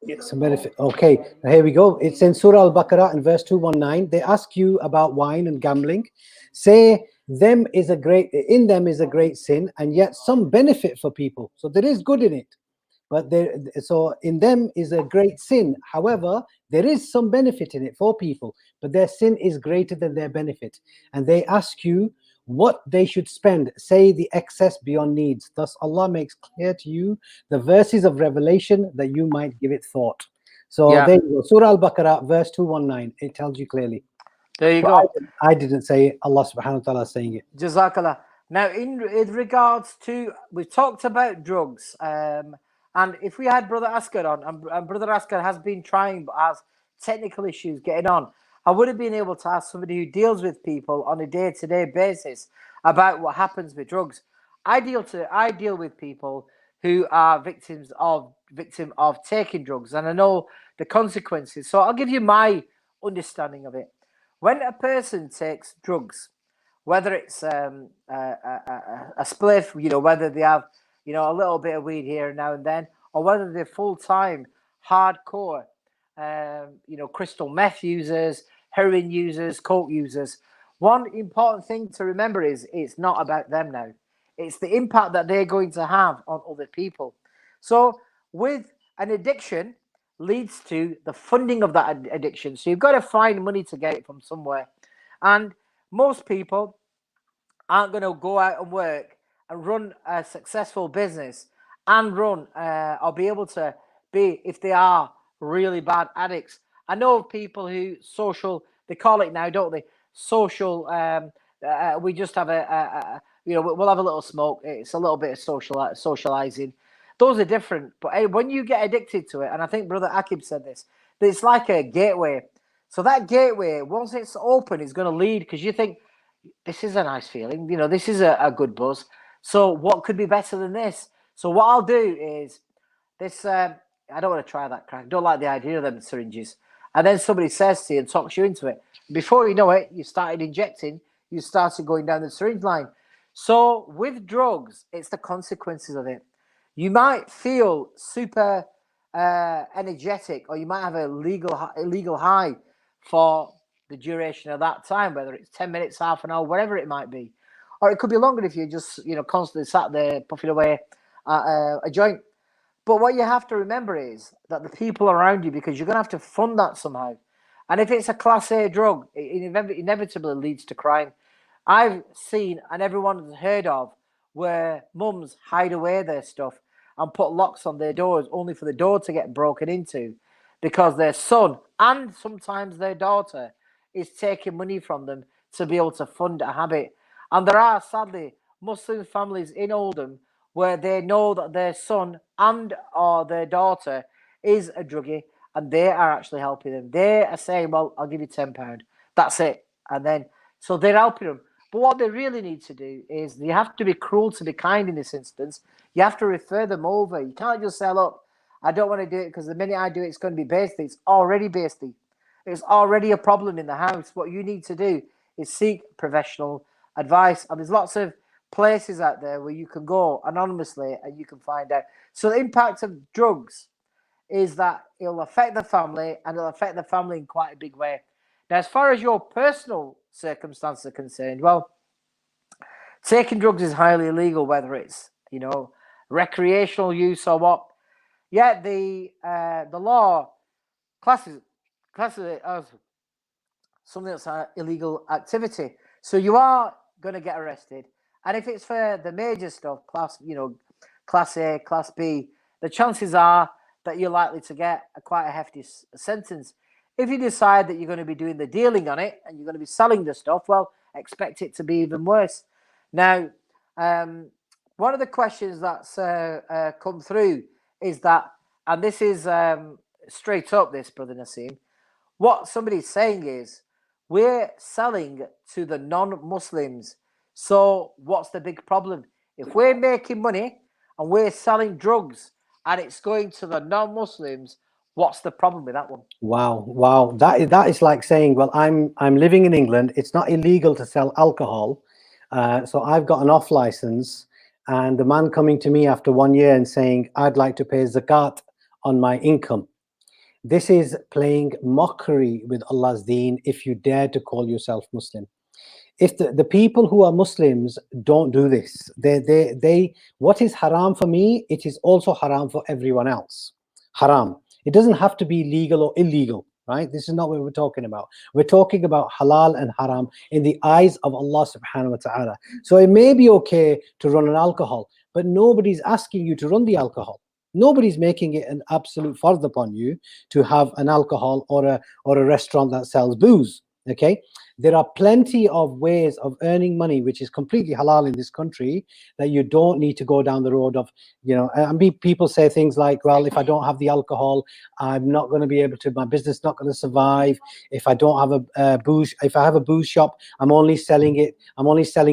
it's a benefit. Okay, here we go. It's in Surah Al-Baqarah in verse 219. "They ask you about wine and gambling. Say, in them is a great sin, and yet some benefit for people." So there is good in it. But so in them is a great sin. However, there is some benefit in it for people, but their sin is greater than their benefit. And they ask you what they should spend. Say, the excess beyond needs. Thus Allah makes clear to you the verses of revelation, that you might give it thought. So there you go. Surah Al-Baqarah, verse 219. It tells you clearly. There you But go. I didn't say it. Allah subhanahu wa ta'ala is saying it. Jazakallah. Now, in regards to, we've talked about drugs, and if we had Brother Asghar on, and Brother Asghar has been trying, but has technical issues getting on, I would have been able to ask somebody who deals with people on a day-to-day basis about what happens with drugs. I deal with people who are victim of taking drugs, and I know the consequences. So I'll give you my understanding of it. When a person takes drugs, whether it's a spliff, you know, whether they have, you know, a little bit of weed here now and then, or whether they're full-time hardcore, you know, crystal meth users, heroin users, coke users. One important thing to remember is it's not about them now. It's the impact that they're going to have on other people. So with an addiction leads to the funding of that addiction. So you've got to find money to get it from somewhere. And most people aren't going to go out and work and run a successful business and run or be able to be, if they are really bad addicts. I know of people who they call it now, don't they? Social, we just have you know, we'll have a little smoke. It's a little bit of socializing. Those are different. But when you get addicted to it, and I think Brother Akib said this, that it's like a gateway. So that gateway, once it's open, is going to lead, because you think, this is a nice feeling, you know, this is a good buzz. So what could be better than this? So what I'll do is this, I don't want to try that crack. Don't like the idea of them syringes. And then somebody says to you and talks you into it. Before you know it, you started injecting, you started going down the syringe line. So with drugs, it's the consequences of it. You might feel super energetic, or you might have a illegal high for the duration of that time, whether it's 10 minutes, half an hour, whatever it might be. Or it could be longer if you just, you know, constantly sat there puffing away a joint. But what you have to remember is that the people around you, because you're going to have to fund that somehow. And if it's a class A drug, it inevitably leads to crime. I've seen, and everyone has heard of, where mums hide away their stuff and put locks on their doors only for the door to get broken into, because their son and sometimes their daughter is taking money from them to be able to fund a habit. And there are, sadly, Muslim families in Oldham where they know that their son and or their daughter is a druggie, and they are actually helping them. They are saying, well, I'll give you £10. That's it. And then, so they're helping them. But what they really need to do is, you have to be cruel to be kind in this instance. You have to refer them over. You can't just say, look, I don't want to do it because the minute I do it, it's going to be based. It's already based. It's already a problem in the house. What you need to do is seek professional advice. And there's lots of places out there where you can go anonymously and you can find out. So the impact of drugs is that it'll affect the family, and it'll affect the family in quite a big way. Now, as far as your personal circumstances are concerned, well, taking drugs is highly illegal, whether it's, you know, recreational use or what. Yet the law classes it as something that's an illegal activity. So you are going to get arrested. And if it's for the major stuff, class A, class B, the chances are that you're likely to get quite a hefty sentence. If you decide that you're going to be doing the dealing on it and you're going to be selling the stuff, well, expect it to be even worse. Now, one of the questions that's come through is that, and this is straight up, this brother Nasim. What somebody's saying is, we're selling to the non-Muslims. So what's the big problem? If we're making money and we're selling drugs and it's going to the non-Muslims, what's the problem with that one? Wow. That is like saying, well, I'm living in England. It's not illegal to sell alcohol, so I've got an off license, and the man coming to me after 1 year and saying, I'd like to pay zakat on my income. This is playing mockery with Allah's deen if you dare to call yourself Muslim. If the people who are Muslims don't do this, they what is haram for me, it is also haram for everyone else. Haram. It doesn't have to be legal or illegal, right? This is not what we're talking about. We're talking about halal and haram in the eyes of Allah subhanahu wa ta'ala. So it may be okay to run an alcohol, but nobody's asking you to run the alcohol. Nobody's making it an absolute fard upon you to have an alcohol or a restaurant that sells booze. Okay, there are plenty of ways of earning money which is completely halal in this country, that you don't need to go down the road of, people say things like, well, if I don't have the alcohol, I'm not going to be able to, my business not going to survive. If I don't have a booze, if I have a booze shop, I'm only selling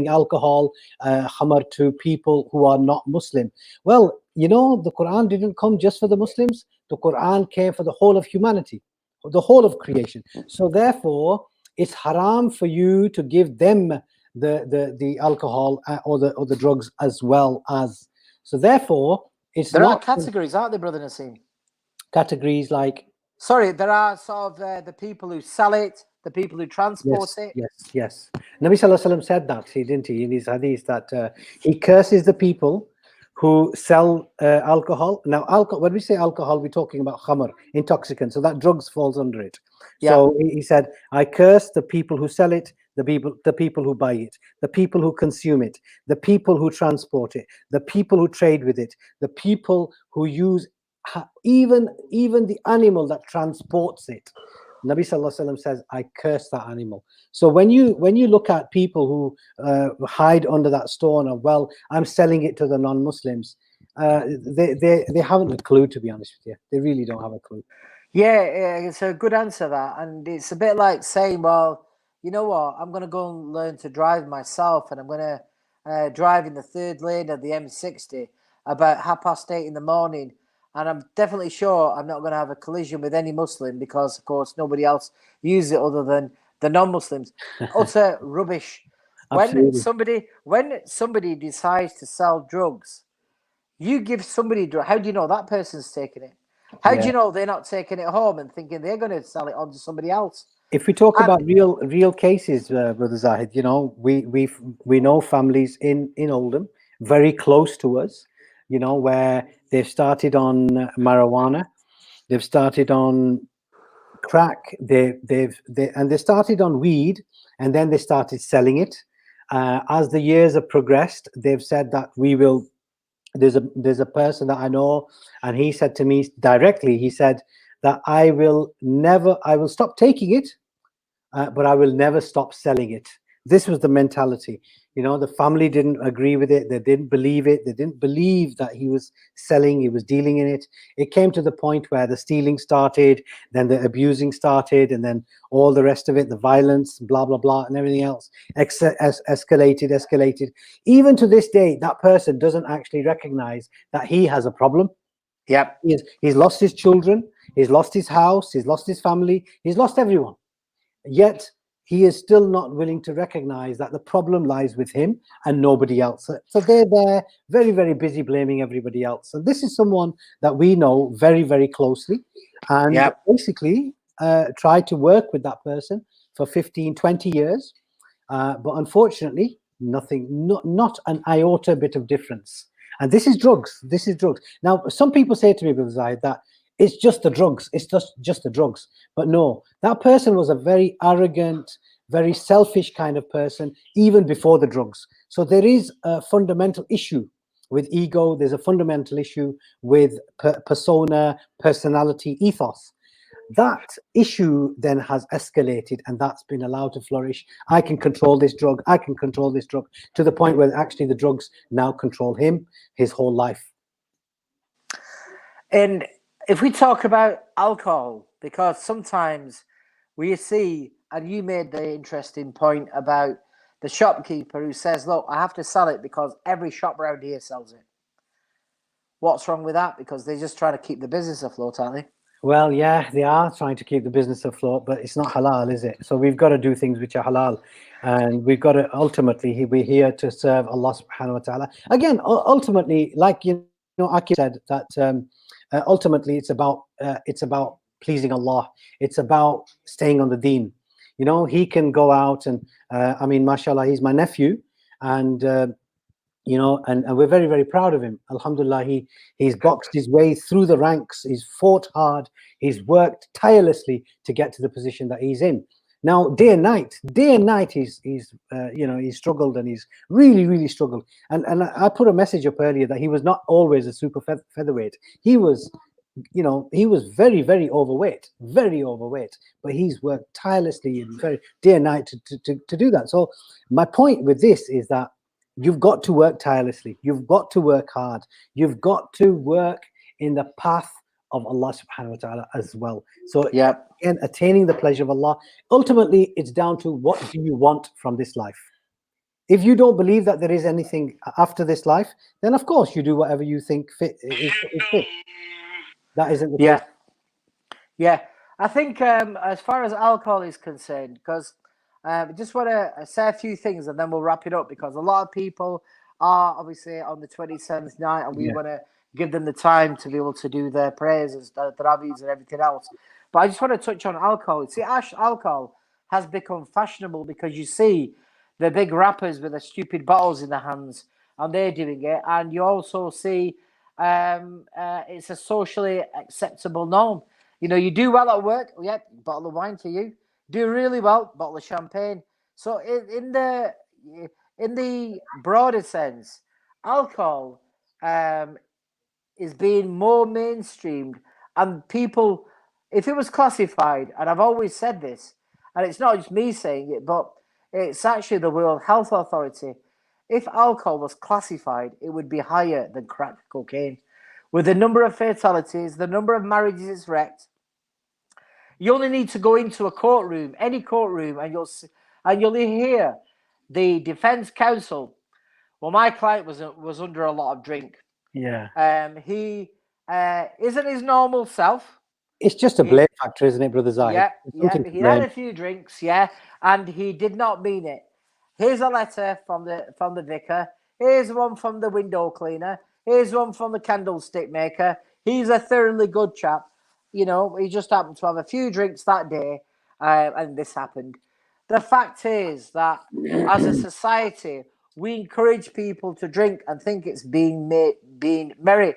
alcohol, khamar, to people who are not Muslim. Well, the Quran didn't come just for the Muslims. The Quran came for the whole of humanity, the whole of creation. So therefore, it's haram for you to give them the alcohol or the drugs as well as. So therefore, it's There not are categories, aren't there, brother Nasim? categories like. Sorry, there are sort of the people who sell it, the people who transport it. Yes. Nabi Sallallahu Alaihi Wasallam said that, didn't he, in his hadith, that he curses the people who sell alcohol. Now, when we say alcohol, we're talking about khamr, intoxicant. So that drugs falls under it. So he said, I curse the people who sell it, the people who buy it, the people who consume it, the people who transport it, the people who trade with it, the people who use even the animal that transports it. Nabi Sallallahu Alaihi Wasallam says, I curse that animal. So when you look at people who hide under that stone of, well, I'm selling it to the non-Muslims, they haven't a clue, to be honest with you. They really don't have a clue. Yeah, it's a good answer, that. And it's a bit like saying, well, you know what, I'm going to go and learn to drive myself, and I'm going to drive in the third lane of the M60 about 8:30 in the morning. And I'm definitely sure I'm not going to have a collision with any Muslim because, of course, nobody else uses it other than the non-Muslims. Utter rubbish. When somebody decides to sell drugs, you give somebody drugs. How do you know that person's taking it? How do you know they're not taking it home and thinking they're going to sell it on to somebody else? If we talk about real cases, Brother Zahid, we know families in Oldham, very close to us, where they've started on marijuana, they've started on crack, they started on weed, and then they started selling it. As the years have progressed, they've said that we will. There's a person that I know, and he said to me directly, he said that I will stop taking it, but I will never stop selling it. This was the mentality. The family didn't agree with it. They didn't believe it. They didn't believe that he was selling, he was dealing in it. It came to the point where the stealing started, then the abusing started, and then all the rest of it, the violence, blah, blah, blah, and everything else escalated. Even to this day, that person doesn't actually recognize that he has a problem. Yep. He's lost his children, he's lost his house, he's lost his family, he's lost everyone. Yet he is still not willing to recognize that the problem lies with him and nobody else. So they're there, very, very busy blaming everybody else. And this is someone that we know very, very closely, and basically tried to work with that person for 15, 20 years. But unfortunately, nothing, not an iota bit of difference. And this is drugs. Now, some people say to me, Brother Zahid, that it's just the drugs. It's just the drugs. But no, that person was a very arrogant, very selfish kind of person, even before the drugs. So there is a fundamental issue with ego. There's a fundamental issue with persona, personality, ethos. that issue then has escalated, and that's been allowed to flourish. I can control this drug, I can control this drug, to the point where actually the drugs now control him, his whole life. And if we talk about alcohol, because sometimes we see, and you made the interesting point about the shopkeeper who says, look, I have to sell it because every shop around here sells it. What's wrong with that? Because they're just trying to keep the business afloat, aren't they? Well, yeah, they are trying to keep the business afloat, but it's not halal, is it? So we've got to do things which are halal, and we've got to ultimately, we're here to serve Allah subhanahu wa ta'ala. Again, ultimately, like, Aki said, that ultimately it's about pleasing Allah. It's about staying on the deen. He can go out and, I mean, mashallah, he's my nephew, and and we're very, very proud of him. Alhamdulillah, he's boxed his way through the ranks. He's fought hard. He's worked tirelessly to get to the position that he's in. Now, day and night, he's struggled, and he's really, really struggled. And I put a message up earlier that he was not always a super featherweight. He was very, very overweight, but he's worked tirelessly and very day and night to do that. So my point with this is that you've got to work tirelessly. You've got to work hard. You've got to work in the path of Allah subhanahu wa ta'ala as well. So again, attaining the pleasure of Allah, ultimately it's down to what do you want from this life. If you don't believe that there is anything after this life, then of course you do whatever you think fit is fit. That isn't the case. Yeah. I think as far as alcohol is concerned, because just want to say a few things and then we'll wrap it up, because a lot of people are obviously on the 27th night, and we want to give them the time to be able to do their prayers and tarawihs and everything else. But I just want to touch on alcohol. See, alcohol has become fashionable because you see the big rappers with the stupid bottles in their hands, and they're doing it. And you also see it's a socially acceptable norm. You do well at work, bottle of wine for you. Do really well, bottle of champagne. So in the broader sense, alcohol is being more mainstreamed, and people, if it was classified, and I've always said this, and it's not just me saying it, but it's actually the World Health Authority. If alcohol was classified, it would be higher than crack cocaine. With the number of fatalities, the number of marriages it's wrecked, you only need to go into a courtroom, any courtroom, and you'll hear the defense counsel. Well, my client was under a lot of drink. Yeah. He isn't his normal self. It's just a blame factor, isn't it, Brother Zahid? Yeah. He had a few drinks, and he did not mean it. Here's a letter from the vicar. Here's one from the window cleaner. Here's one from the candlestick maker. He's a thoroughly good chap. He just happened to have a few drinks that day, and this happened. The fact is that as a society, we encourage people to drink and think it's being merry.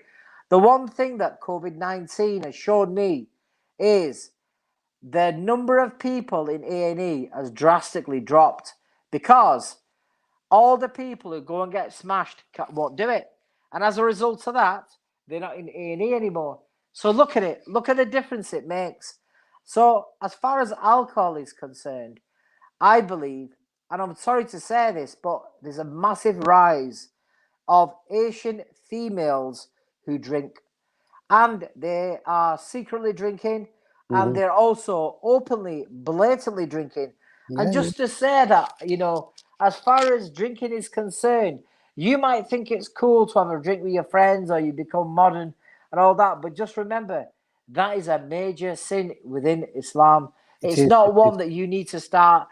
The one thing that COVID-19 has shown me is the number of people in A&E has drastically dropped, because all the people who go and get smashed won't do it. And as a result of that, they're not in A&E anymore. So look at it. Look at the difference it makes. So as far as alcohol is concerned, I believe, and I'm sorry to say this, but there's a massive rise of Asian females who drink. And they are secretly drinking, and they're also openly, blatantly drinking. And just to say that, as far as drinking is concerned, you might think it's cool to have a drink with your friends, or you become modern and all that. But just remember, that is a major sin within Islam. It's not one that you need to start,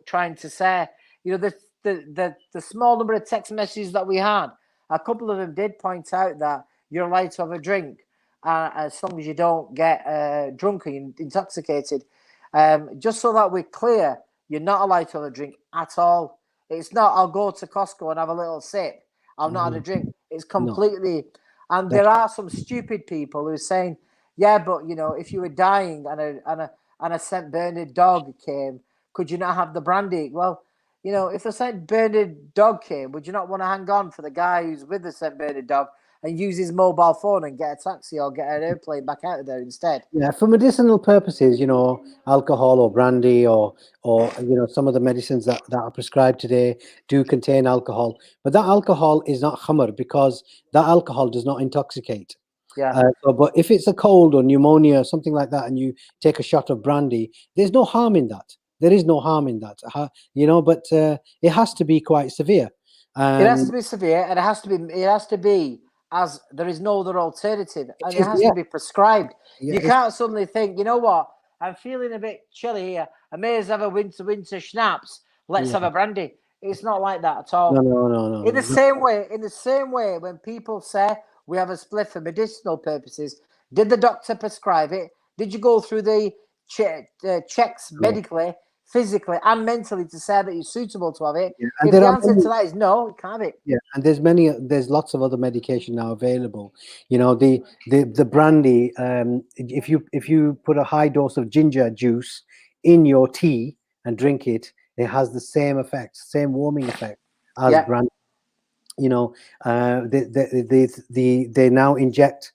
trying to say. The small number of text messages that we had, a couple of them did point out that you're allowed to have a drink as long as you don't get drunk and intoxicated. Just so that we're clear, you're not allowed to have a drink at all. It's not, I'll go to Costco and have a little sip. I've not had a drink. It's completely... And there are some stupid people who are saying, yeah, but, if you were dying and a St. Bernard dog came, could you not have the brandy? Well, if the St. Bernard dog came, would you not want to hang on for the guy who's with the St. Bernard dog and use his mobile phone and get a taxi or get an airplane back out of there instead. Yeah, for medicinal purposes, alcohol or brandy or some of the medicines that are prescribed today do contain alcohol, but that alcohol is not khamr because that alcohol does not intoxicate. Yeah. But if it's a cold or pneumonia or something like that, and you take a shot of brandy, there's no harm in that. There is no harm in that, but it has to be quite severe. It has And to be severe, and it has to be as there is no other alternative, and it has yeah, to be prescribed. yeah, You can't suddenly think, you know what, I'm feeling a bit chilly here. I may as have a winter schnapps. Let's yeah. have a brandy. It's not like that at No, all. no, no, no, In the no. same way, when people say we have a split for medicinal purposes, did the doctor prescribe it? Did you go through the checks Yeah, medically, physically, and mentally to say that you're suitable to have it? yeah. And If there the are answer many. to that is no, you can't have it. Yeah, and there's lots of other medication now available. The brandy. If you put a high dose of ginger juice in your tea and drink it, it has the same effect, same warming effect as Yeah, brandy. They now inject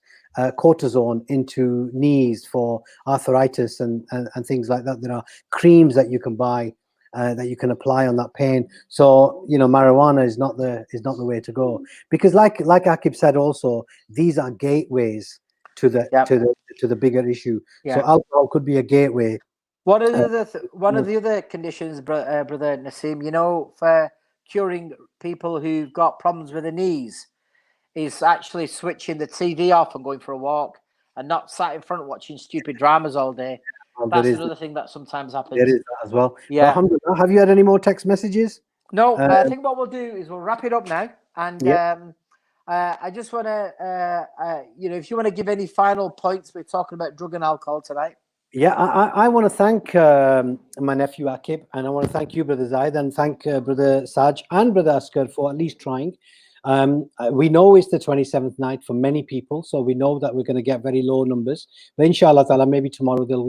cortisone into knees for arthritis and things like that. There are creams that you can buy that you can apply on that pain. So marijuana is not the way to go, because like Akib said also, these are gateways to the yeah, to the to the bigger issue. So yeah. alcohol could be a gateway. Uh, One of the other conditions, brother Nasim, for curing people who've got problems with the knees, is actually switching the TV off and going for a walk and not sat in front watching stupid dramas all day. there That's is another thing that sometimes there happens. is that as well. But Yeah. alhamdulillah, have you had any more text messages? No, Uh, I think what we'll do is we'll wrap it up now. And yeah. I just want to, if you want to give any final points, we're talking about drug and alcohol tonight. Yeah, I want to thank my nephew Akib, and I want to thank you, Brother Zaid, and thank Brother Saj and Brother Asghar for at least trying. We know it's the 27th night for many people, so we know that we're going to get very low numbers. But inshallah ta'ala, maybe tomorrow they'll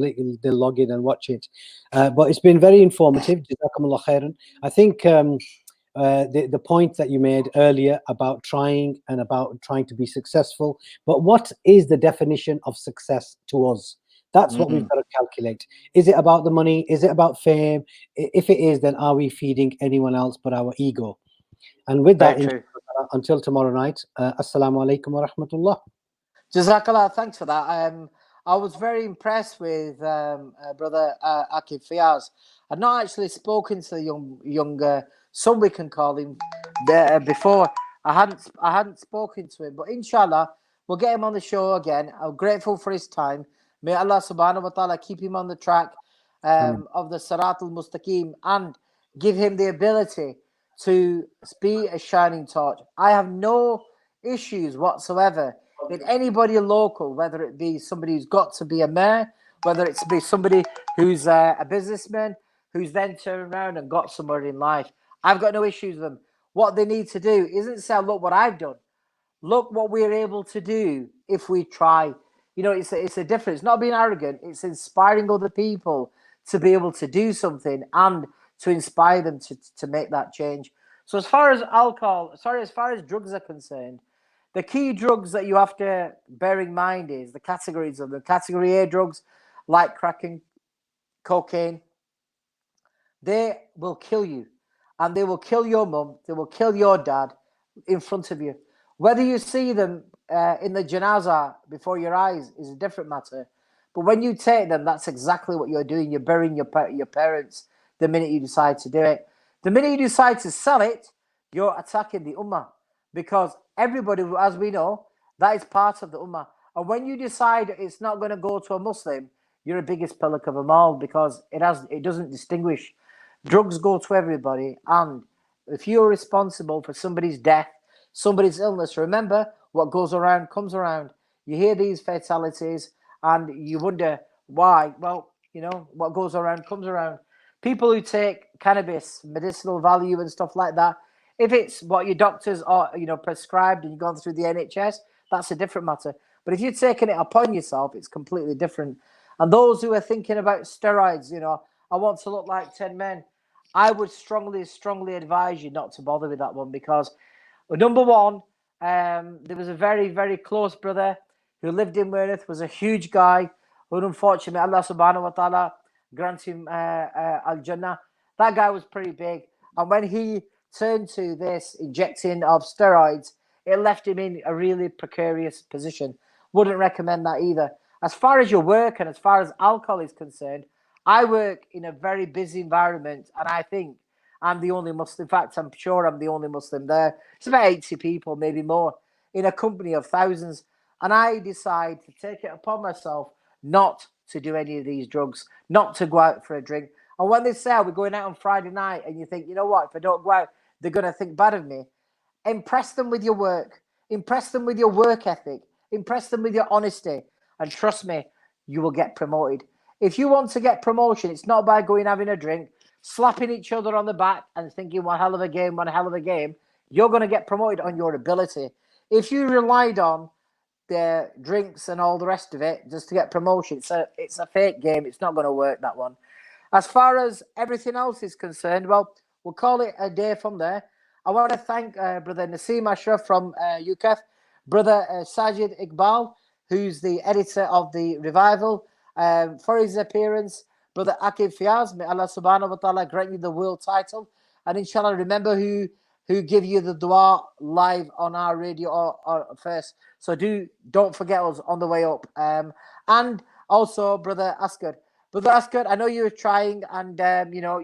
log in and watch it. But it's been very informative. Jazakumullah khairan. I think the point that you made earlier about trying and about trying to be successful, but what is the definition of success to us? That's what we've got to calculate. Is it about the money? Is it about fame? If it is, then are we feeding anyone else but our ego? And with Very that, true. until tomorrow night, assalamu alaikum wa rahmatullah. Jazakallah, thanks for that. I was very impressed with brother Akif Fiaz. I'd not actually spoken to the younger son, we can call him, before. I hadn't spoken to him, but inshallah we'll get him on the show again. I'm grateful for his time. May Allah subhanahu wa ta'ala keep him on the track of the Sirat al-Mustaqim and give him the ability to be a shining torch. I have no issues whatsoever in anybody local, whether it be somebody who's got to be a mayor, whether it's be somebody who's a businessman who's then turned around and got somewhere in life. I've got no issues with them. What they need to do isn't say, look what I've done. Look what we're able to do if we try. It's a difference. It's not being arrogant. It's inspiring other people to be able to do something and to inspire them to make that change. So as far as drugs are concerned, the key drugs that you have to bear in mind is the categories of the category A drugs, like crack and cocaine. They will kill you, and they will kill your mum. They will kill your dad in front of you. Whether you see them in the janazah before your eyes is a different matter. But when you take them, that's exactly what you're doing. You're burying your parents the minute you decide to do it. The minute you decide to sell it, you're attacking the ummah, because everybody, as we know, that is part of the ummah. And when you decide it's not going to go to a Muslim, you're the biggest pillar of them all, because it doesn't distinguish. Drugs go to everybody, and if you're responsible for somebody's death, somebody's illness, remember, what goes around comes around. You hear these fatalities and you wonder why. Well, what goes around comes around. People who take cannabis, medicinal value and stuff like that, if it's what your doctors are, prescribed and you've gone through the NHS, that's a different matter. But if you're taking it upon yourself, it's completely different. And those who are thinking about steroids, I want to look like 10 men. I would strongly, strongly advise you not to bother with that one, because number one, there was a very, very close brother who lived in Wearith, was a huge guy, who unfortunately Allah subhanahu wa ta'ala grants him al-Jannah. That guy was pretty big. And when he turned to this injecting of steroids, it left him in a really precarious position. Wouldn't recommend that either. As far as your work and as far as alcohol is concerned, I work in a very busy environment, and I think I'm the only Muslim. In fact, I'm sure I'm the only Muslim there. It's about 80 people, maybe more, in a company of thousands. And I decide to take it upon myself not to do any of these drugs, not to go out for a drink. And when they say we're going out on Friday night, and you think, you know what, if I don't go out, they're going to think bad of me. Impress them with your work. Impress them with your work ethic. Impress them with your honesty. And trust me, you will get promoted. If you want to get promotion, it's not by going having a drink, slapping each other on the back and thinking, one hell of a game, one hell of a game. You're going to get promoted on your ability. If you relied on the drinks and all the rest of it just to get promotion, it's a fake game. It's not going to work, that one. As far as everything else is concerned, well, we'll call it a day from there. I want to thank Brother Nasim Ashraf from UKF, Brother Sajid Iqbal, who's the editor of the Revival, for his appearance. Brother Akib Fiaz, may Allah subhanahu wa ta'ala grant you the world title. And inshallah, remember who give you the dua live on our radio or first. So don't forget us on the way up. And also, Brother Asghar. Brother Asghar, I know you're trying, and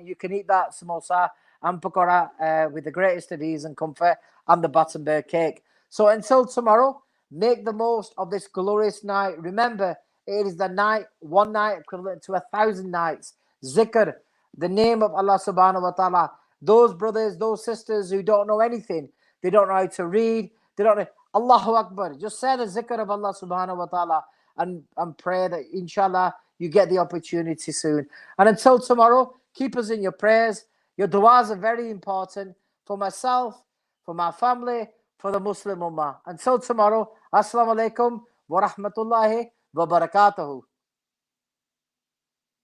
you can eat that samosa and pakora with the greatest of ease and comfort, and the Battenberg cake. So until tomorrow, make the most of this glorious night. Remember, it is the night, one night equivalent to 1,000 nights. Zikr, the name of Allah subhanahu wa ta'ala. Those brothers, those sisters who don't know anything, they don't know how to read, they don't know. Allahu Akbar. Just say the zikr of Allah subhanahu wa ta'ala and pray that inshallah you get the opportunity soon. And until tomorrow, keep us in your prayers. Your du'as are very important for myself, for my family, for the Muslim Ummah. Until tomorrow, Assalamu alaikum wa rahmatullahi wa barakatuhu.